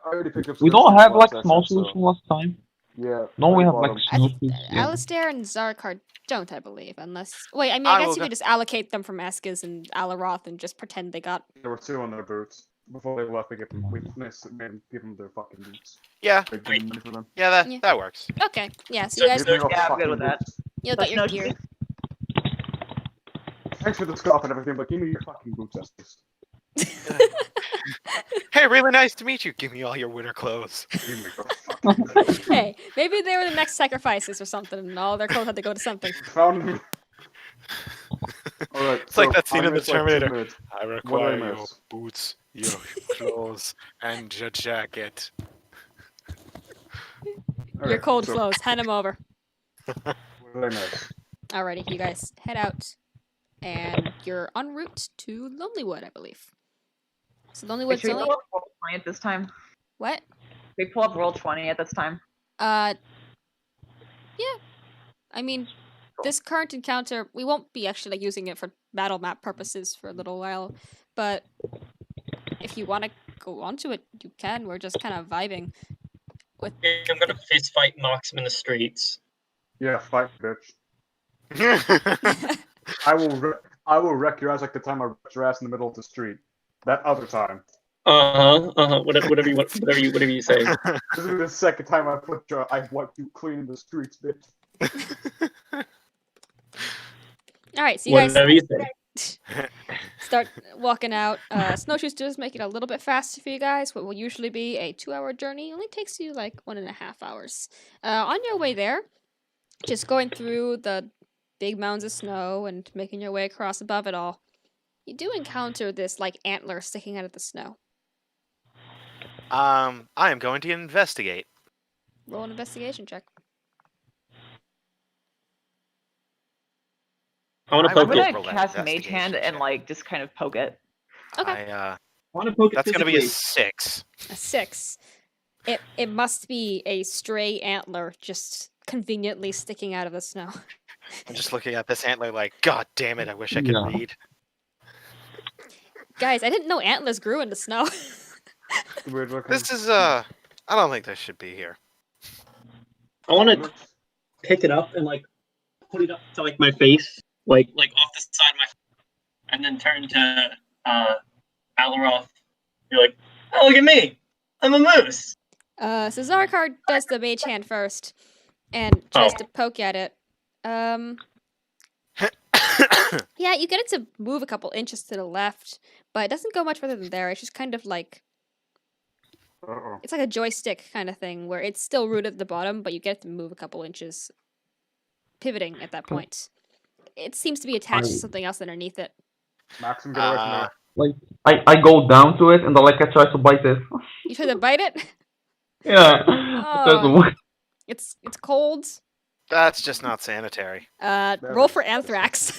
already picked up. We stuff don't from have last like small session, solution last time. Yeah. No, we I have bought like 'em. I snow th- shoes. Yeah. Alistair and Zarkar don't, I believe, unless. Wait, I mean, I I guess will you go- could just allocate them from Eskis and Alaroth and just pretend they got. There were 2 on their boots. Before they left, we made give them their fucking boots. yeah, They gave money for them. yeah, that Yeah. that works. Okay, yeah. So you guys, Give me your Yeah, I'm good fucking with that. boots. you'll But get your no gear. shoes? Thanks for the scarf and everything, but give me your fucking boots, Estes. Hey, really nice to meet you. Give me all your winter clothes. Give me your fucking boots. Hey, maybe they were the next sacrifices or something, and all their clothes had to go to something. Found them. Alright, It's like that scene in The Terminator. I What require did I your miss? boots, your clothes, and your jacket. Your cold clothes. Hand them over. What did I miss? Alrighty, you guys head out, and you're en route to Lonelywood, I believe. So Wait, Lonelywood's should we only pull up roll 20 at this time? what? Should we pull up roll 20 at this time? Yeah. I mean, this current encounter, we won't be actually like using it for battle map purposes for a little while, but if you want to go onto it, you can. We're just kind of vibing with. I'm gonna fist fight Moxum in the streets. Yeah, fight, bitch. I will wreck your ass like the time I wrecked your ass in the middle of the street. That other time. Whatever you say. This is the second time I wiped you clean in the streets, bitch. All right, so you guys Whatever you say. start walking out. Snowshoes does make it a little bit faster for you guys. What will usually be a 2-hour journey only takes you like 1.5 hours. On your way there, just going through the big mounds of snow and making your way across above it all, you do encounter this like antler sticking out of the snow. I am going to investigate. Roll an investigation check. I want to I I'm poke will it. gonna roll that cast Mage investigation Hand and check. like just kind of poke it. Okay. I want to poke it. That's gonna be a physically. 6. A 6. It must be a stray antler just conveniently sticking out of the snow. I'm just looking at this antler like, God damn it! I wish I could Yeah. read. Guys, I didn't know antlers grew in the snow. Weird looking. This is I don't think this should be here. I want to pick it up and like put it up to like my face, like off the side of my, and then turn to Alaroth. Be like, oh, look at me, I'm a moose. So Zarkar does the mage hand first and tries to poke at it. Yeah, you get it to move a couple inches to the left, but it doesn't go much further than there. It's just kind of like Uh-oh. it's like a joystick kind of thing where it's still rooted at the bottom, but you get it to move a couple inches, pivoting at that point. It seems to be attached to something else underneath it. Maxim, get away from there. Like I go down to it and then like I try to bite it. You try to bite it. Yeah. I try Oh. to- It's cold. That's just not sanitary. Roll for anthrax.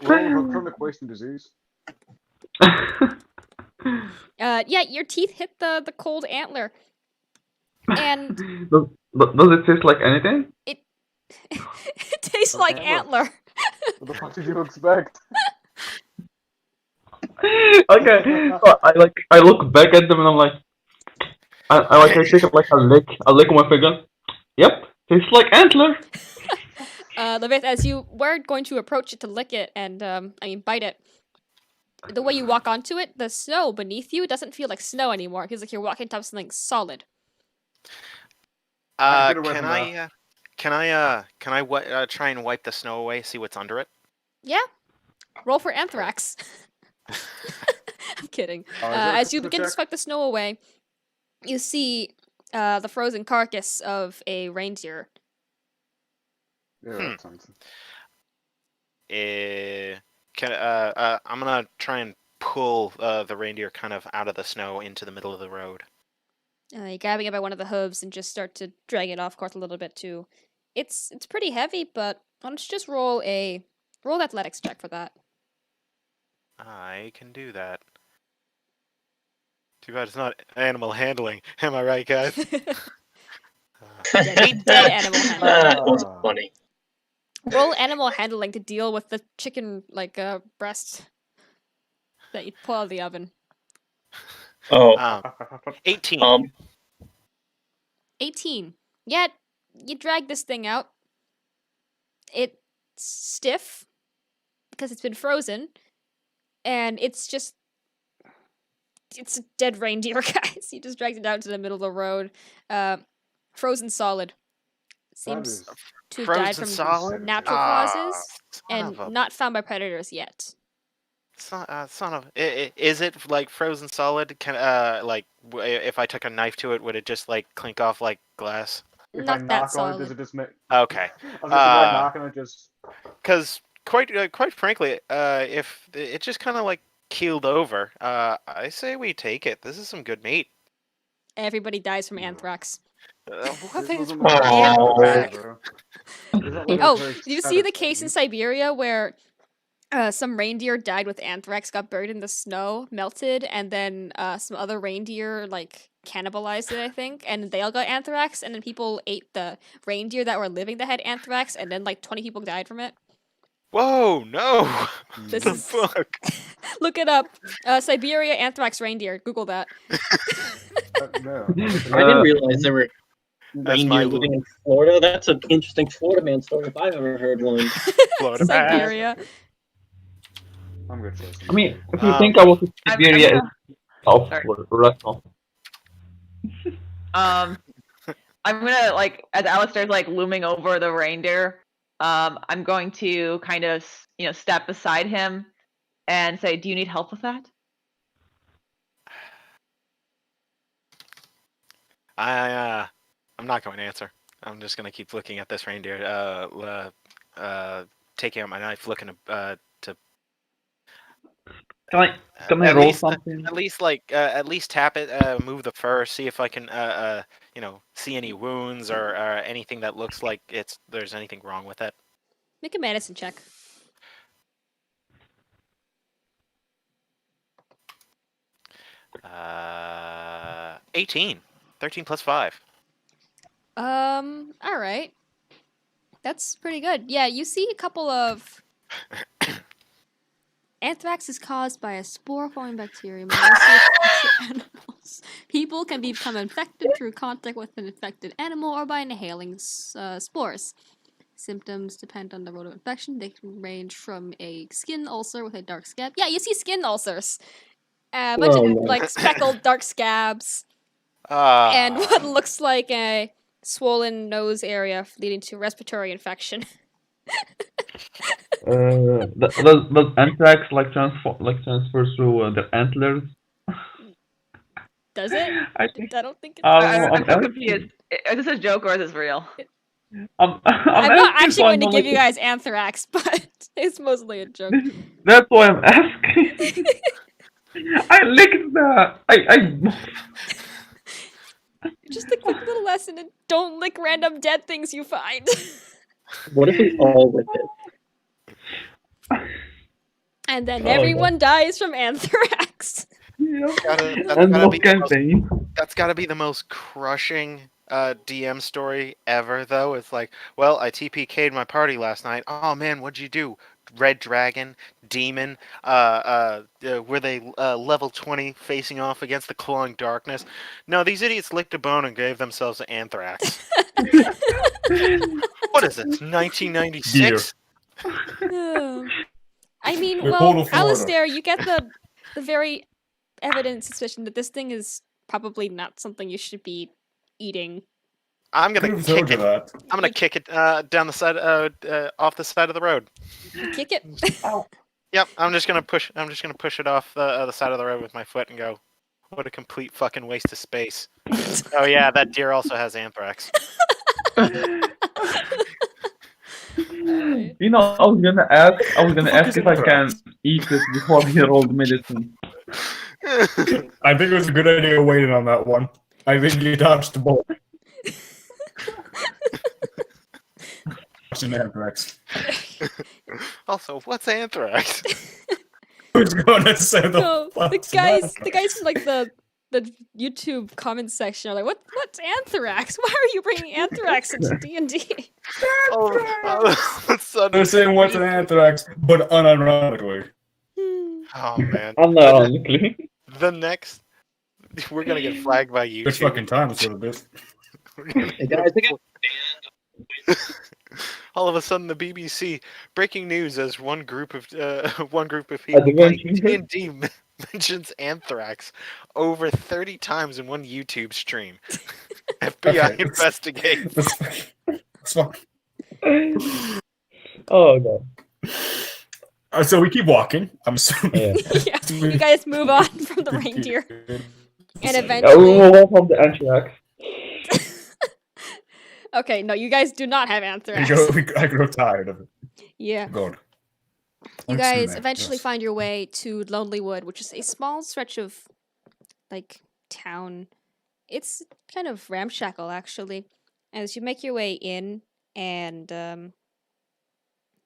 Roll chronic wasting disease. Yeah, your teeth hit the cold antler, and does it taste like anything? it tastes like Antler. antler. What the fuck did you expect? Okay. So I look back at them and I'm like, I take it like a lick with my finger. Yep, tastes like antler. Levith, as you were going to approach it to lick it and bite it, the way you walk onto it, the snow beneath you doesn't feel like snow anymore. It feels like you're walking on top of something solid. Get away Can from I try and wipe the snow away? See what's under it. Yeah. Roll for anthrax. I'm kidding. Oh, is there a As you perception begin to check? suck the snow away, you see the frozen carcass of a reindeer. Yeah, Hmm. that sounds. I'm gonna try and pull the reindeer kind of out of the snow into the middle of the road. You're grabbing it by one of the hooves and just start to drag it off course a little bit too. It's pretty heavy, but why don't you just roll an athletics check for that? I can do that. Too bad it's not animal handling. Am I right, guys? Dead animal handling. That was Ah. funny. Roll animal handling to deal with the chicken breast that you pull out of the oven. Oh, 18. 18. Yeah, you drag this thing out. It's stiff because it's been frozen, and it's a dead reindeer, guys. You just dragged it out to the middle of the road. Frozen solid. Seems is to have died Frozen from solid? natural Ah, causes son and of a not found by predators yet. son of. Is it like frozen solid? Can if I took a knife to it, would it just like clink off like glass? If Not I that knock on it, solid. does it just make? Okay. I was gonna say, if I knock on it, just. Because quite frankly, if it just kind of like keeled over, I say we take it. This is some good meat. Everybody dies from anthrax. What This is wasn't wrong my with Oh. anthrax? bro. Is that like a Oh, very did you see the case in satisfying- Siberia where some reindeer died with anthrax, got buried in the snow, melted, and then some other reindeer cannibalized it, I think, and they all got anthrax, and then people ate the reindeer that were living that had anthrax, and then 20 people died from it. Whoa, no! This the is- fuck? Look it up. Siberia anthrax reindeer. Google that. No. I didn't realize there were That's my reindeer living in Florida. That's an interesting Florida man story if I've ever heard one. Florida man. Siberia. I'm good choice. I mean, if you Um, think about it, I'm Siberia is gonna- South Sorry. Florida, Russia. I'm gonna as Alistair's looming over the reindeer. I'm going to kind of step beside him and say, "Do you need help with that?" I'm not going to answer. I'm just gonna keep looking at this reindeer. Taking out my knife, looking to. Can I At roll least- something? At least tap it, move the fur, see if I can, see any wounds or anything that looks like there's anything wrong with it. Make a medicine check. Uh, 18, 13 plus 5. All right. That's pretty good. Yeah, you see a couple of anthrax is caused by a spore-forming bacterium. Mostly affects animals. People can become infected through contact with an infected animal or by inhaling spores. Symptoms depend on the road of infection. They can range from a skin ulcer with a dark scab. Yeah, you see skin ulcers. A bunch Oh, of no. speckled dark scabs. Ah, And what looks like a swollen nose area leading to respiratory infection. Does anthrax transfer through the antlers? Does it? I think I don't think it I'm I'm so asking- confused. Is this a joke or is this real? I'm I'm not asking actually going to someone, give you guys anthrax, but it's mostly a joke. That's why I'm asking. I licked the. I. Just a quick little lesson and don't lick random dead things you find. What if we all lick it? And then Oh, no. everyone dies from anthrax. Yeah. that's And gotta no be the most- campaign. that's gotta be the most crushing DM story ever, though. It's like, well, I TPK'd my party last night. Oh man, what'd you do? Red Dragon, Demon, were they level 20 facing off against the Clawing Darkness? No, these idiots licked a bone and gave themselves anthrax. What is this, 1996? I mean, The well, Portal Florida. Alistair, you get the very evident suspicion that this thing is probably not something you should be eating. I'm Could gonna have told kick you it. that. I'm gonna kick it down the side, off the side of the road. Kick it. Ow. Yep, I'm just gonna push it off the side of the road with my foot and go. What a complete fucking waste of space. Oh yeah, that deer also has anthrax. You know, I was gonna ask if I can eat it before he rolled medicine. I think it was a good idea waiting on that one. I think you dodged the bullet. An anthrax. Also, what's anthrax? Who's going to say the No, the fuck's guys anthrax? from like the YouTube comment section are like, what's anthrax? Why are you bringing anthrax into D&D? All of a sudden, They're saying what's an anthrax, but unironically. oh man. Unironically. The next, we're gonna get flagged by YouTube. It's fucking time is what it is. Hey guys, I got All of a sudden, the BBC breaking news as one group of people Adventure. playing D&D mentions anthrax over 30 times in one YouTube stream. FBI Okay. investigates. It's fine. Oh god. So we keep walking. I'm assuming. Yeah. Yeah, you guys move on from the reindeer. And Yeah, we eventually... move on from the anthrax. Okay, no, you guys do not have anthrax. I grow tired of it. Yeah. God. You Excuse guys me, eventually yes. find your way to Lonelywood, which is a small stretch of, like, town. It's kind of ramshackle, actually. As you make your way in, and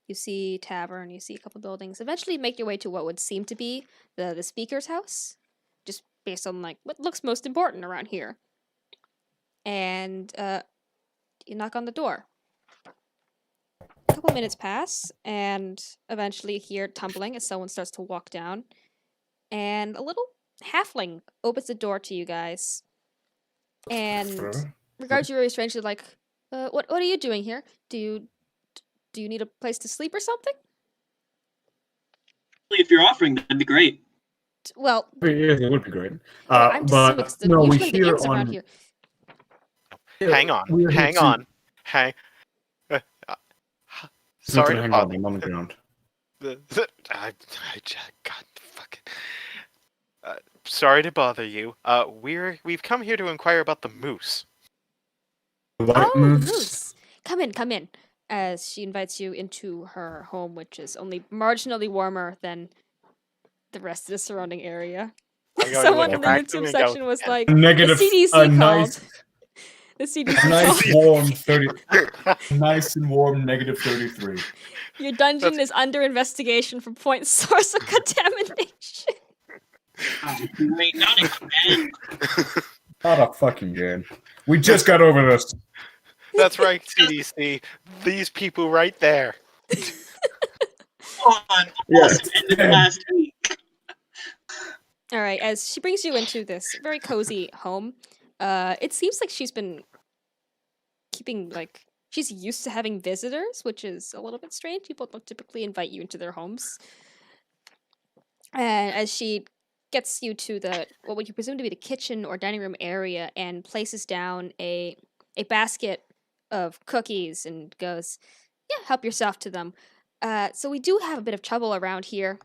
you see tavern, you see a couple buildings. Eventually, make your way to what would seem to be the speaker's house, just based on like what looks most important around here. And you knock on the door. A couple minutes pass, and eventually you hear tumbling as someone starts to walk down. And a little halfling opens the door to you guys, and regards you very strangely, like, "What are you doing here? Do you need a place to sleep or something?" if you're offering, that'd be great. Well, Yeah, it would be great. I'm just assuming But it's the, no, we usually the hear inns around on. here. Hang on, We're here hang to- on, hang. Sorry to hang bother. on the ground. I just God fucking. Sorry to bother you. We've come here to inquire about the moose. White Oh, the moose. moose! Come in. As she invites you into her home, which is only marginally warmer than the rest of the surrounding area. I'm going to Someone look in the back to YouTube me and go, section was like, Negative. the CDC a called. nice, The CDC a nice called. warm 30. Nice and warm negative 33. Your dungeon is under investigation for point source of contamination. Wait, not again. Not a fucking game. We just got over this. That's right, CDC. These people right there. On awesome ended last week. All right, as she brings you into this very cozy home, it seems like she's been keeping, like, she's used to having visitors, which is a little bit strange. People don't typically invite you into their homes. And as she gets you to the, what would you presume to be the kitchen or dining room area, and places down a basket of cookies and goes, "Yeah, help yourself to them." So we do have a bit of trouble around here.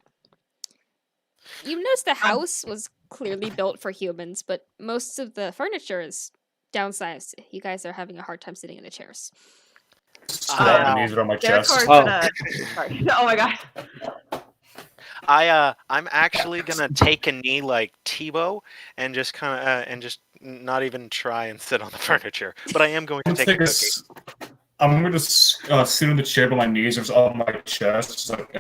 You notice the house was clearly built for humans, but most of the furniture is downsized. You guys are having a hard time sitting in the chairs. Slap my knees on my chest. Derekor's Oh. gonna. Sorry. Oh my god. I'm actually gonna take a knee like Tebow and just kind of and just not even try and sit on the furniture. But I am going to I'm take a gonna cookie. I'm gonna sit on the chair by my knees, just on my chest, just like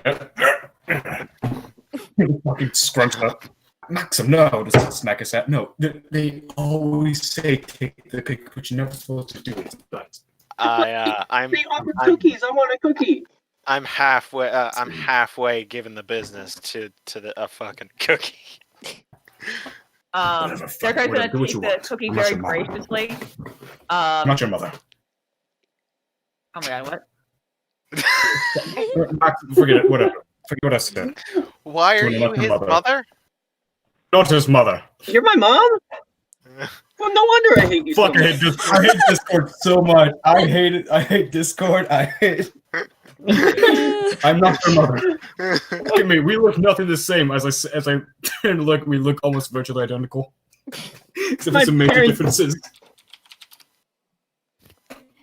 fucking scrunch up. Maxim, no, just smack his hat. No, they always say take the cookie, but you're never supposed to do it. But I'm They offered cookies. I want a cookie. I'm halfway giving the business to a fucking cookie. Whatever, fuck, Derekor's whatever, gonna do what take you the want. cookie I'm not very your mother. graciously. I'm not your mother. Oh my god, what? Forget it. Whatever. Forget what I said. Why are You're you not your his mother. mother? Not his mother. You're my mom? Well, no wonder I hate you so Fuck, I much. hate Discord so much. I hate it. I hate Discord. I hate. I'm not your mother. Look at me. We look nothing the same. As I turn to look, we look almost virtually identical, except My for some major parents- differences.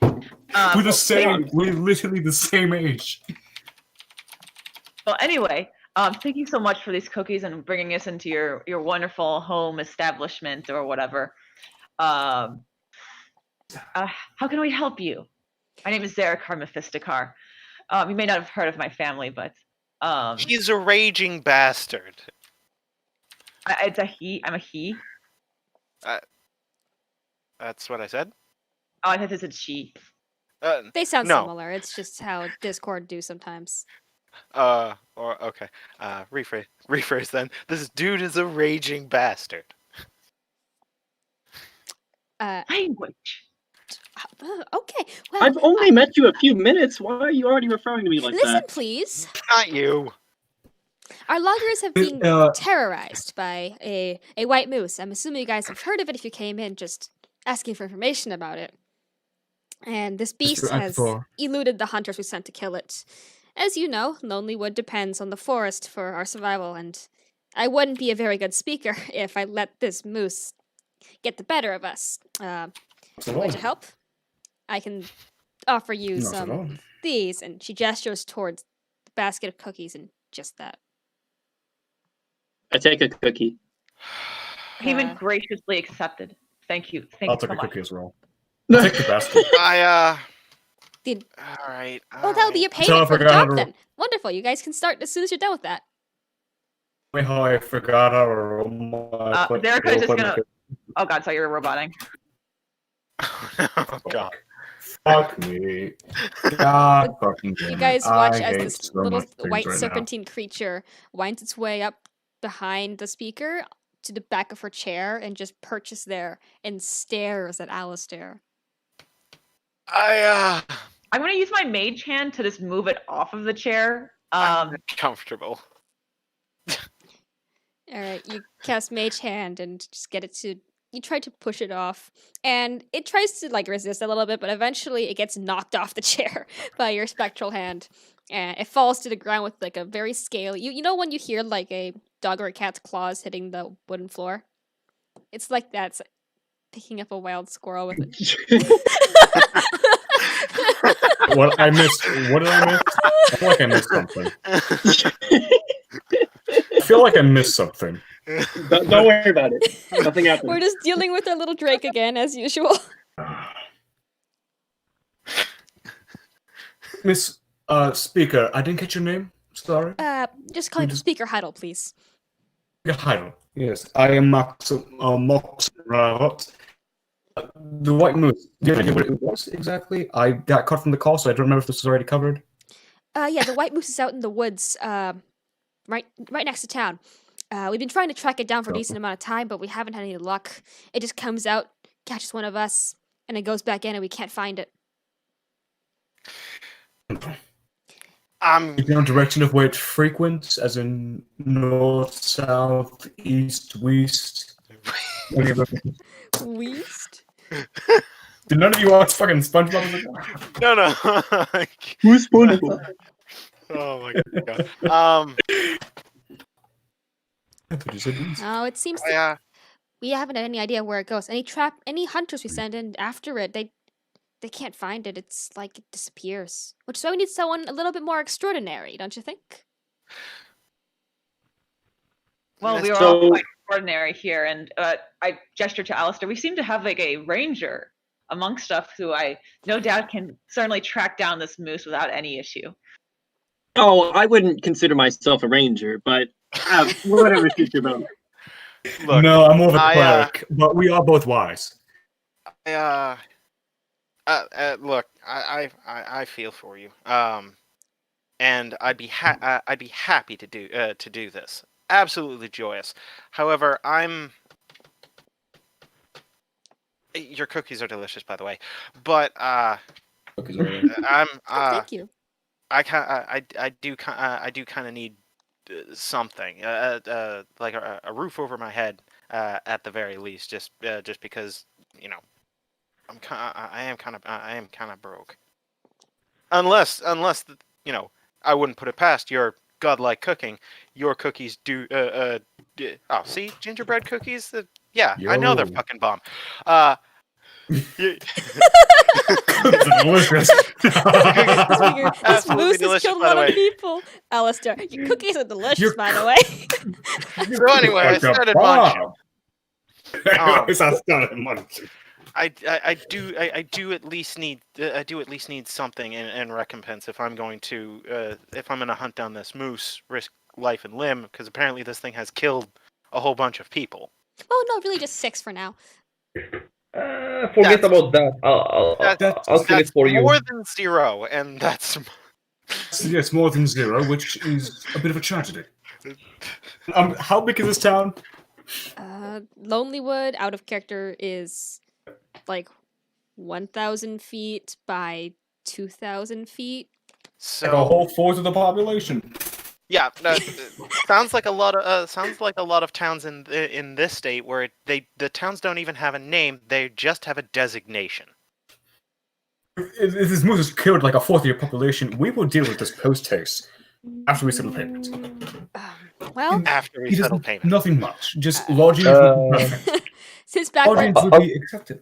We're the Well, same. We're literally the same age. Well, anyway, thank you so much for these cookies and bringing us into your wonderful home establishment or whatever. How can we help you? My name is Zarakar Mephistikar. You may not have heard of my family, but He's a raging bastard. it's a he. I'm a he. That's what I said. Oh, I thought this said she. They sound No. similar. It's just how Discord do sometimes. Or okay. Rephrase then. This dude is a raging bastard. Language. Okay. Well, I've only met you a few minutes. Why are you already referring to me like listen, that? please. Not you. Our loggers have been Uh, terrorized by a white moose. I'm assuming you guys have heard of it if you came in just asking for information about it. And this beast Mr. has Akbar. eluded the hunters we sent to kill it. As you know, Lonelywood depends on the forest for our survival, and I wouldn't be a very good speaker if I let this moose get the better of us. Would you help? I can offer you Not at all. some these, and she gestures towards the basket of cookies and just that. I take a cookie. Haven Uh, graciously accepted. Thank you. Thank I'll you take so a much. cookie as well. I'll take the basket. Did All right. Oh, that'll be a So I payment for the forgot how job to- then. Wonderful. You guys can start as soon as you're done with that. Wait, how I forgot how to roll my. Zerika is just gonna. Oh God, sorry, you're roboting. Oh god. Fuck me. God fucking damn You it. guys watch I as hate this so little much things white right now. serpentine creature winds its way up behind the speaker to the back of her chair and just perches there and stares at Alistair. I'm I'm gonna use my mage hand to just move it off of the chair. comfortable. Alright, you cast Mage Hand and just get it to. You try to push it off, and it tries to like resist a little bit, but eventually it gets knocked off the chair by your spectral hand, and it falls to the ground with like a very scaly. You know when you hear like a dog or a cat's claws hitting the wooden floor? It's like that's picking up a wild squirrel with it. What I missed? What did I miss? I feel like I missed something. I feel like I missed something. Don't worry about it. Nothing happened. We're just dealing with our little Drake again, as usual. Miss Speaker, I didn't get your name. Sorry. Just call me Speaker Huddle, please. Hi. Yes, I am Max Ravot. The white moose. Do you have any idea what it was exactly? I got cut from the call, so I don't remember if this was already covered. Yeah, the white moose is out in the woods, right next to town. We've been trying to track it down for a decent amount of time, but we haven't had any luck. It just comes out, catches one of us, and it goes back in, and we can't find it. You know direction of where it frequents, as in north, south, east, west. Least? Did none of you watch fucking SpongeBob? No. Who's SpongeBob? Oh my god. Oh, it seems that I, we haven't had any idea where it goes. Any hunters we send in after it, they can't find it. It's like it disappears. Which is why we need someone a little bit more extraordinary, don't you think? Well, we are So- all quite extraordinary here, and I gesture to Alistair. We seem to have like a ranger amongst us who I no doubt can certainly track down this moose without any issue. Oh, I wouldn't consider myself a ranger, but whatever suits your boat. look, No, I'm more of a I, cleric, but we are both wise. look, I feel for you. And I'd be happy to do this. Absolutely joyous. However, your cookies are delicious, by the way. But I'm Oh, thank you. I do kind of need something, like a roof over my head, at the very least, just because I am kind of broke. Unless you know, I wouldn't put it past your godlike cooking. Your cookies do. Oh, see, gingerbread cookies. Yeah, I know they're Yo. fucking bomb. You- Delicious. This Absolutely moose has delicious, killed a by the lot of way. people. Alistair, your cookies are delicious, Your by the way. So anyway, I started munching. Anyways, I started munching. I do at least need something in recompense if I'm going to hunt down this moose, risk life and limb, because apparently this thing has killed a whole bunch of people. Oh no, really just 6 for now. Forget That's- about that. I'll kill it That's for you. more than 0, and that's Yes, more than 0, which is a bit of a tragedy. How big is this town? Lonelywood, out of character, is like 1,000 feet by 2,000 feet. Like a so. whole fourth of the population. Yeah, sounds like a lot of towns in this state where the towns don't even have a name; they just have a designation. If this moose has killed like a fourth of your population, we will deal with this post-haste after we settle payment. Well, After we He settle doesn't payment. nothing much. Just lodgings since back when lodgings would be accepted.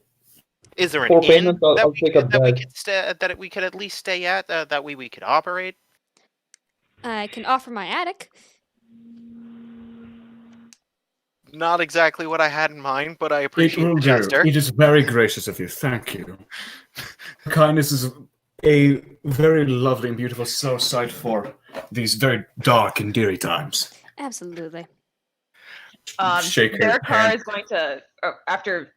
Is there an For inn payment, I'll that we take a could, that we bed. could that we could at least stay at? That way we could operate. I can offer my attic. Not exactly what I had in mind, but I It appreciate will the do. gesture. It is very gracious of you. Thank you. Kindness is a very lovely and beautiful soul sight for these very dark and dreary times. Absolutely. Shake her Their car hand. is going to after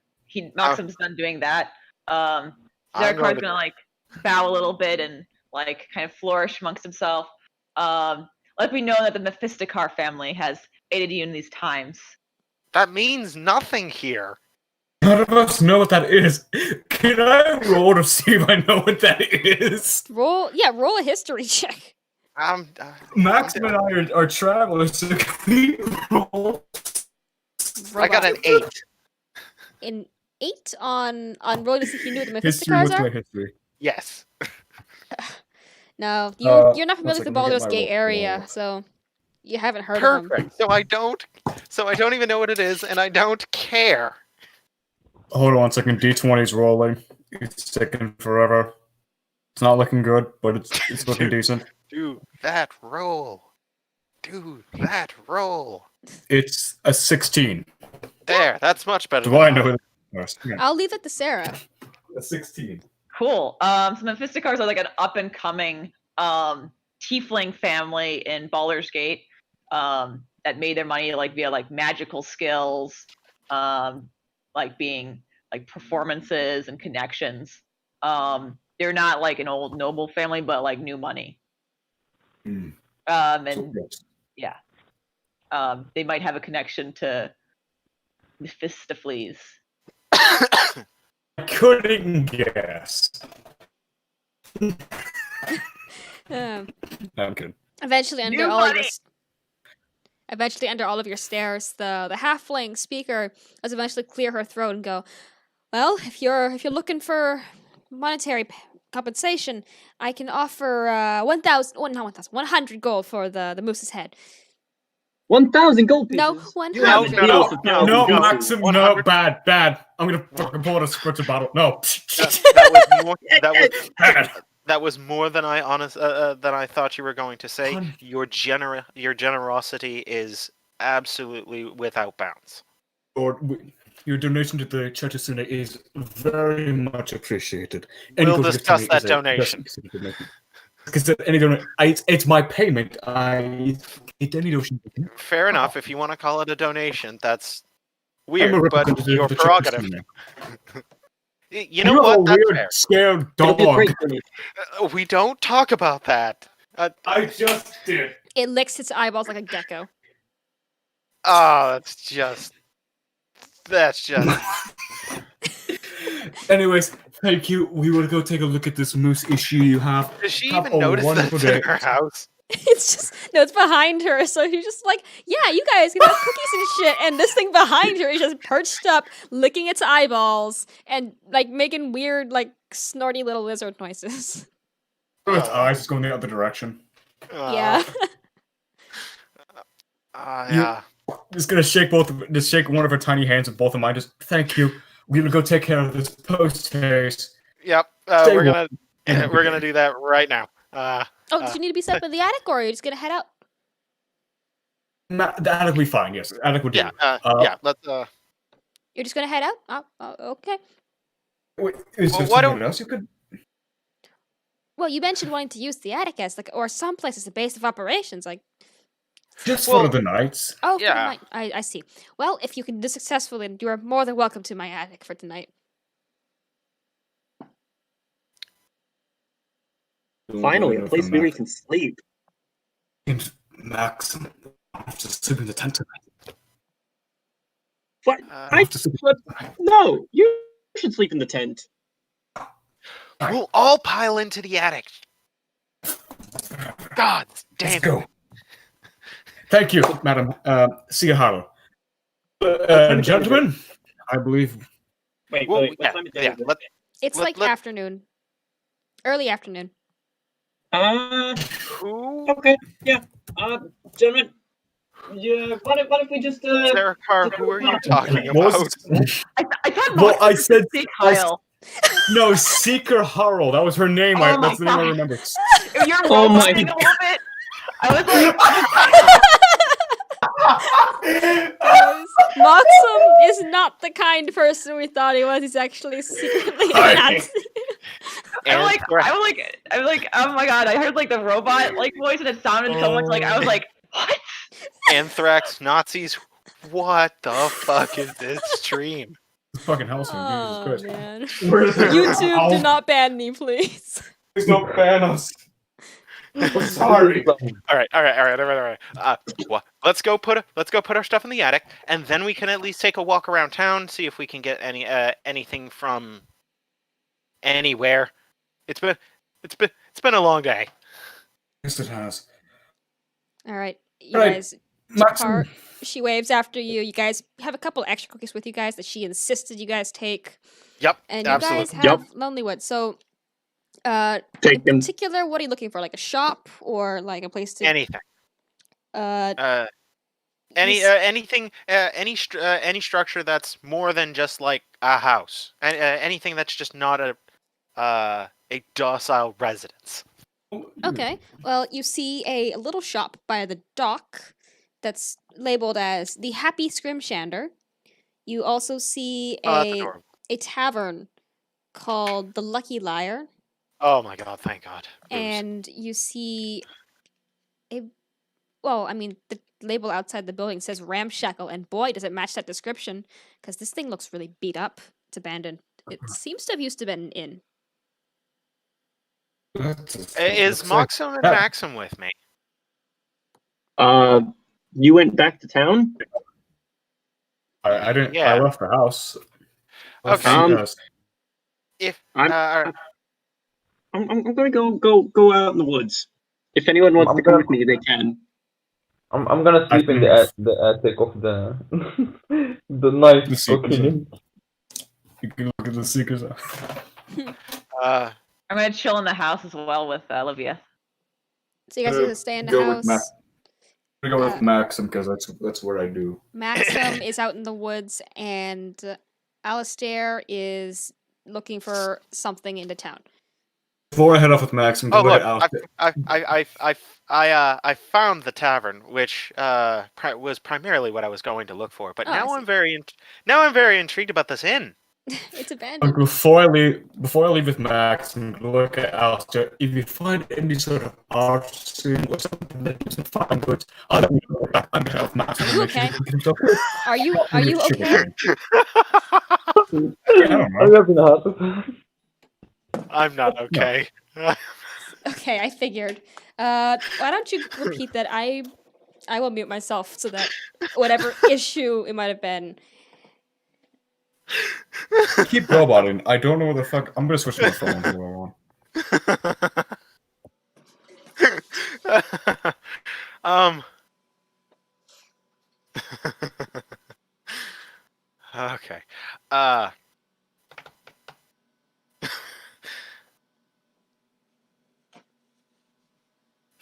Maxim's done doing that. Their I'm car's going to- gonna like bow a little bit and like kind of flourish amongst himself. Let me know that the Mephistocar family has aided you in these times. That means nothing here. None of us know what that is. Can I roll to see if I know what that is? Roll a history check. Max and I are travelers, so can we roll? I got Roll an 8. an 8 on rolling to see if you knew what the History, Mephistocars what's are. my history? Yes. Uh, No, you're not one familiar with the second, let me get Baldur's my Gate roll. area, so you haven't heard of them. Perfect. So I don't even know what it is, and I don't care. Hold on one second. D20's rolling. It's taking forever. It's not looking good, but it's looking decent. Do that roll. Do that roll. It's a 16. There, that's much better. Do than I know mine. it first? Yeah. I'll leave that to Sarah. A 16. Cool. So Mephistocars are like an up and coming tiefling family in Baldur's Gate that made their money like via like magical skills, like being like performances and connections. They're not like an old noble family, but like new money. Mm. And they might have a connection to Mephistopheles. I couldn't guess. Um, No, I'm kidding. Eventually, under New all of money! your eventually under all of your stares, the halfling speaker does eventually clear her throat and go, "Well, if you're looking for monetary compensation, I can offer 100 gold for the moose's head." 1,000 gold pieces. No, You 100. have a No, deal no, for no, 1,000 No, gold Maxim, pieces. no, 100. bad. I'm gonna fucking pull out a spritzer bottle. No. That was more than I thought you were going to say. Hun- Your generosity is absolutely without bounds. Lord, your donation to the Church of Sune is very much appreciated. We'll contribution discuss to me that is a donation. blessing, donation. Because it's my payment. It's any donation. Fair enough. If you want to call it a donation, that's I'm a weird, but representative your of the Church of prerogative. Sune. You know You're what? a That's weird, fair. scared It'll be a dog. great donation. We don't talk about that. I just did. It licks its eyeballs like a gecko. Oh, that's just. Anyways, thank you. We will go take a look at this moose issue you have. Does she Have even a notice wonderful that's in day. her house? It's just no, it's behind her, so she's just like, yeah, you guys can have cookies and shit, and this thing behind her is just perched up, licking its eyeballs and like making weird, like snorty little lizard noises. With eyes, it's going the other direction. Yeah. Yeah. Just gonna shake one of her tiny hands with both of mine. Just thank you. We're gonna go take care of this post haste. Yep. Stay We're warm. gonna do that right now. Oh, did you need to be set up in the attic, or are you just gonna head out? The attic will be fine. Yes, the attic will do. Yeah. Yeah. Let's. You're just gonna head out? Okay. Wait, is Well, there why something don't- else you could? Well, you mentioned wanting to use the attic as or someplace as a base of operations. Like, Just Well- for the nights. oh, for the Yeah. night. I see. Well, if you can do successfully, you are more than welcome to my attic for tonight. Finally, a place where we can sleep. Max, I have to sleep in the tent tonight. What? Uh, I no. You should sleep in the tent. we'll all pile into the attic. God damn Let's it. go. Thank you, Madam Sigahara. Gentlemen, I believe Wait, Well, wait. What yeah, time of day yeah. is it? It's Let- like let- afternoon. Early afternoon. Who? Okay, yeah. Gentlemen, yeah. What if we just Sarah Carr, who are you talking What about? was- I thought Well, Mox I was said- Big I- Kyle. No, Seeker Harrell. That was her name. Oh my That's the name I God. remember. You're Oh my roboting a little bit. I was like, Guys, Moxum is not the kind person we thought he was. He's actually secretly a Hi. Nazi. I'm like, Anthrax. I'm like, oh my god! I heard like the robot like voice, and it sounded so much like I was like, what? Anthrax, Nazis. What the fuck is this stream? It's fucking Hellsing, Oh, Jesus Christ. man. Where's the- YouTube, do not ban me, please. Please don't ban us. I'm sorry. All right. Let's go put our stuff in the attic, and then we can at least take a walk around town, see if we can get anything from anywhere. It's been a long day. Yes, it has. All right, you Right. guys Maxim, depart. She waves after you. You guys have a couple extra cookies with you guys that she insisted you guys take. Yep, And you absolutely. guys have Lonelywood. So, in take them? particular, what are you looking for? Like a shop or like a place to? Anything. This- Anything. Any structure that's more than just like a house. Anything that's just not a docile residence. Okay. Well, you see a little shop by the dock that's labeled as the Happy Scrimshander. You also see Oh, that's a adorable. tavern called the Lucky Liar, Oh my god! Thank God. Booze. and you see a the label outside the building says Ramshackle, and boy, does it match that description because this thing looks really beat up. It's abandoned. It seems to have used to been an inn. Is Moxum and that- Maxim with me? You went back to town. I didn't. Yeah. I left the house. Okay. If I'm- alright. I'm gonna go out in the woods. If anyone wants I'm to come gonna- with me, they can. I'm gonna sleep in the attic of the the night. The secret Okay. zone. You can look at the secrets. Uh, I'm gonna chill in the house as well with Olivia. So you guys are gonna stay in the Go with house. Max. I'm gonna go Uh, with Maxim because that's what I do. Maxim is out in the woods, and Alistair is looking for something into town. Before I head off with Maxim, oh go look, ahead, I found the tavern, which was primarily what I was going to look for. But Oh, I now see. I'm very intrigued about this inn. It's abandoned. Before I leave with Max and look at Alistair, if you find any sort of art scene or something that you can find goods, I'll let you know. I'm gonna help Max. Okay. Are you okay? I don't know. I live in the house. I'm not okay. Okay, I figured. Why don't you repeat that? I will mute myself so that whatever issue it might have been. Keep roboting. I don't know what the fuck. I'm gonna switch my phone to where I want. Okay.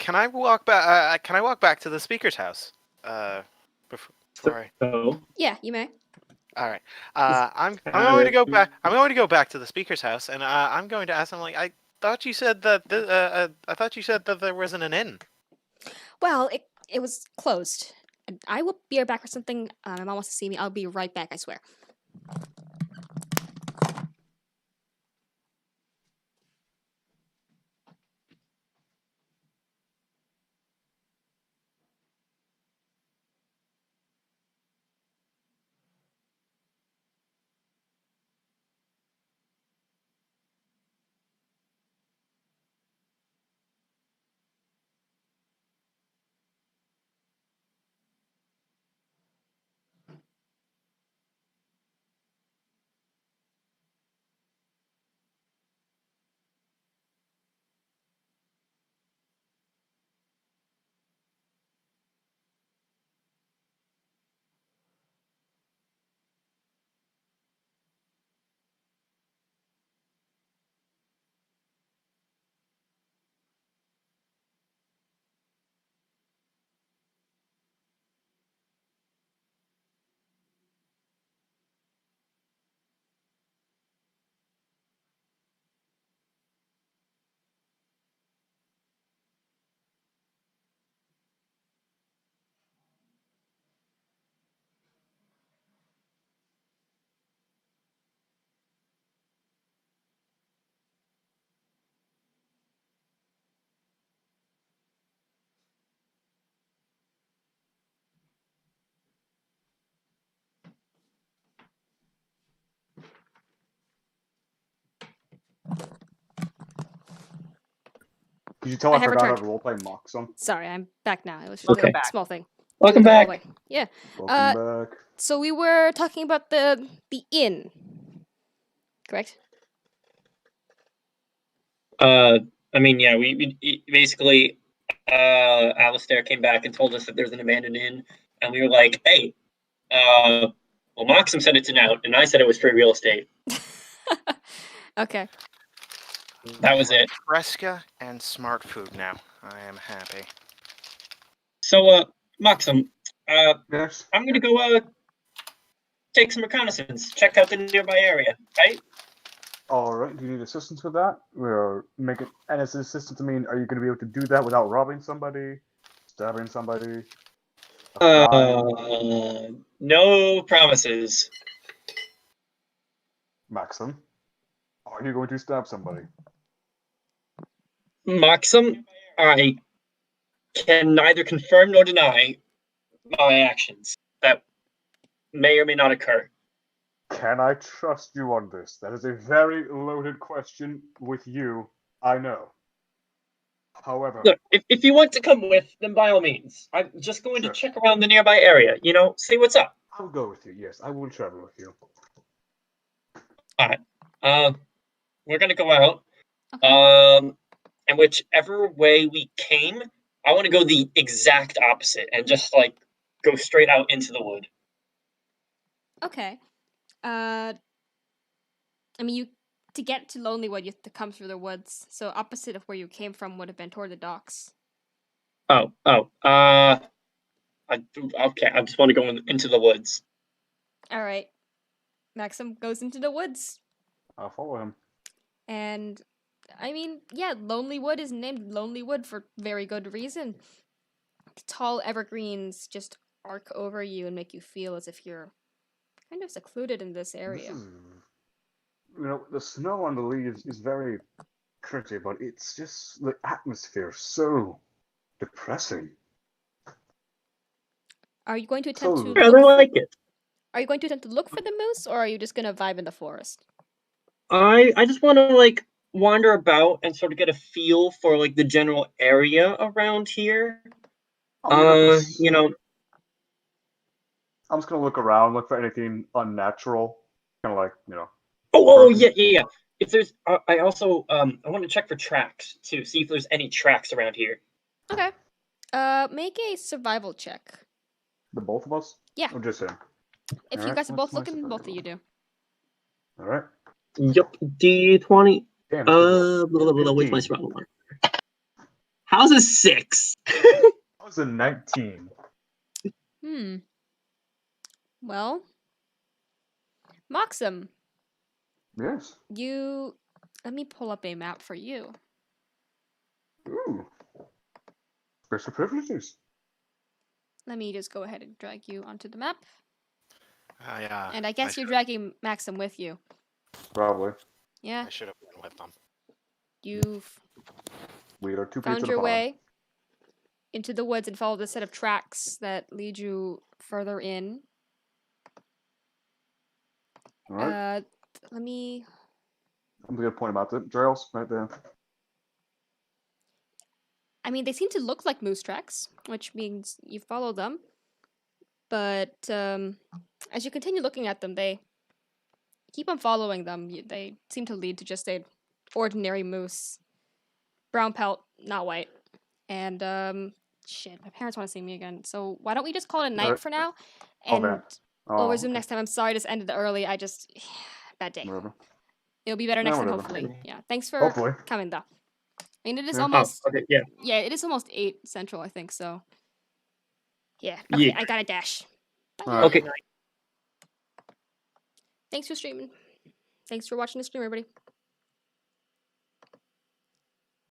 can I walk back? Can I walk back to the speaker's house? Before I. So, Yeah, you may. All right. I'm going to go back. I'm going to go back to the speaker's house, and I'm going to ask him. Like, I thought you said that. I thought you said that there wasn't an inn. Well, it was closed. And I will be right back for something. My mom wants to see me. I'll be right back, I swear. Did you tell I I have forgot how returned. to roleplay Moxum? Sorry, I'm back now. It was just Okay. a small thing. welcome The back. hallway. Yeah. Welcome back. So we were talking about the inn, correct? I mean, yeah, we basically, Alistair came back and told us that there's an abandoned inn, and we were like, hey, well, Moxum said it's an out, and I said it was free real estate. Okay. That was it. Fresca and smart food now. I am happy. So, Moxum, Yes. I'm gonna go, take some reconnaissance, check out the nearby area, right? Alright, do you need assistance with that? Or make it and as assistance, I mean, are you gonna be able to do that without robbing somebody? Stabbing somebody? Dying? No promises. Maxim? Are you going to stab somebody? Moxum, I can neither confirm nor deny my actions that may or may not occur. Can I trust you on this? That is a very loaded question with you, I know. However, Look, if you want to come with, then by all means. I'm just going Sure. to check around the nearby area, see what's up. I'll go with you, yes, I will travel with you. We're gonna go out. Okay. And whichever way we came, I want to go the exact opposite and just like go straight out into the wood. Okay. I mean, to get to Lonelywood, you have to come through the woods. So opposite of where you came from would have been toward the docks. Okay. I just want to go into the woods. All right. Maxim goes into the woods, I'll follow him. and I mean, yeah, Lonelywood is named Lonelywood for very good reason. Tall evergreens just arc over you and make you feel as if you're kind of secluded in this area. The snow on the leaves is very pretty, but it's just the atmosphere so depressing. Are you going to attempt to So- I look like it. Are you going to attempt to look for the moose, or are you just gonna vibe in the forest? I just want to like wander about and sort of get a feel for like the general area around here. I'm just gonna look around, look for anything unnatural, kind of like Oh, Broken. yeah. If there's, I also I want to check for tracks too, see if there's any tracks around here. Okay. Make a survival check. the both of us. Yeah. Or just him. If you Alright, guys are what's both my looking, both of you survival? do. All right. Yep, D20. Damn. Where's my survival one? How's a 6? That was a 19. Well, Moxum, Yes. let me pull up a map for you. Ooh. Special privileges. Let me just go ahead and drag you onto the map. Yeah. And I guess you're dragging Maxim with you. Probably. Yeah, I should have been with them. you've We are 2 found peas in a your pod. way into the woods and followed a set of tracks that lead you further in. All right. Let me. I'm gonna point them out. The trails right there. I mean, they seem to look like moose tracks, which means you follow them. But as you continue looking at them, they keep on following them. They seem to lead to just a ordinary moose, brown pelt, not white. And shit, my parents want to see me again. So why don't we just call it a night Alright. for now? Oh, And man. we'll Oh, resume okay. next time. I'm sorry this ended early. I just bad day. Whatever. It'll be better next time, whatever. hopefully. Yeah. Thanks for Hopefully. coming, though. I mean, it is Yeah. almost Okay, yeah. yeah, it is almost 8 central, I think. So yeah. Yeah. Okay, I got a dash. Bye. Alright. Okay. Thanks for streaming. Thanks for watching the stream, everybody.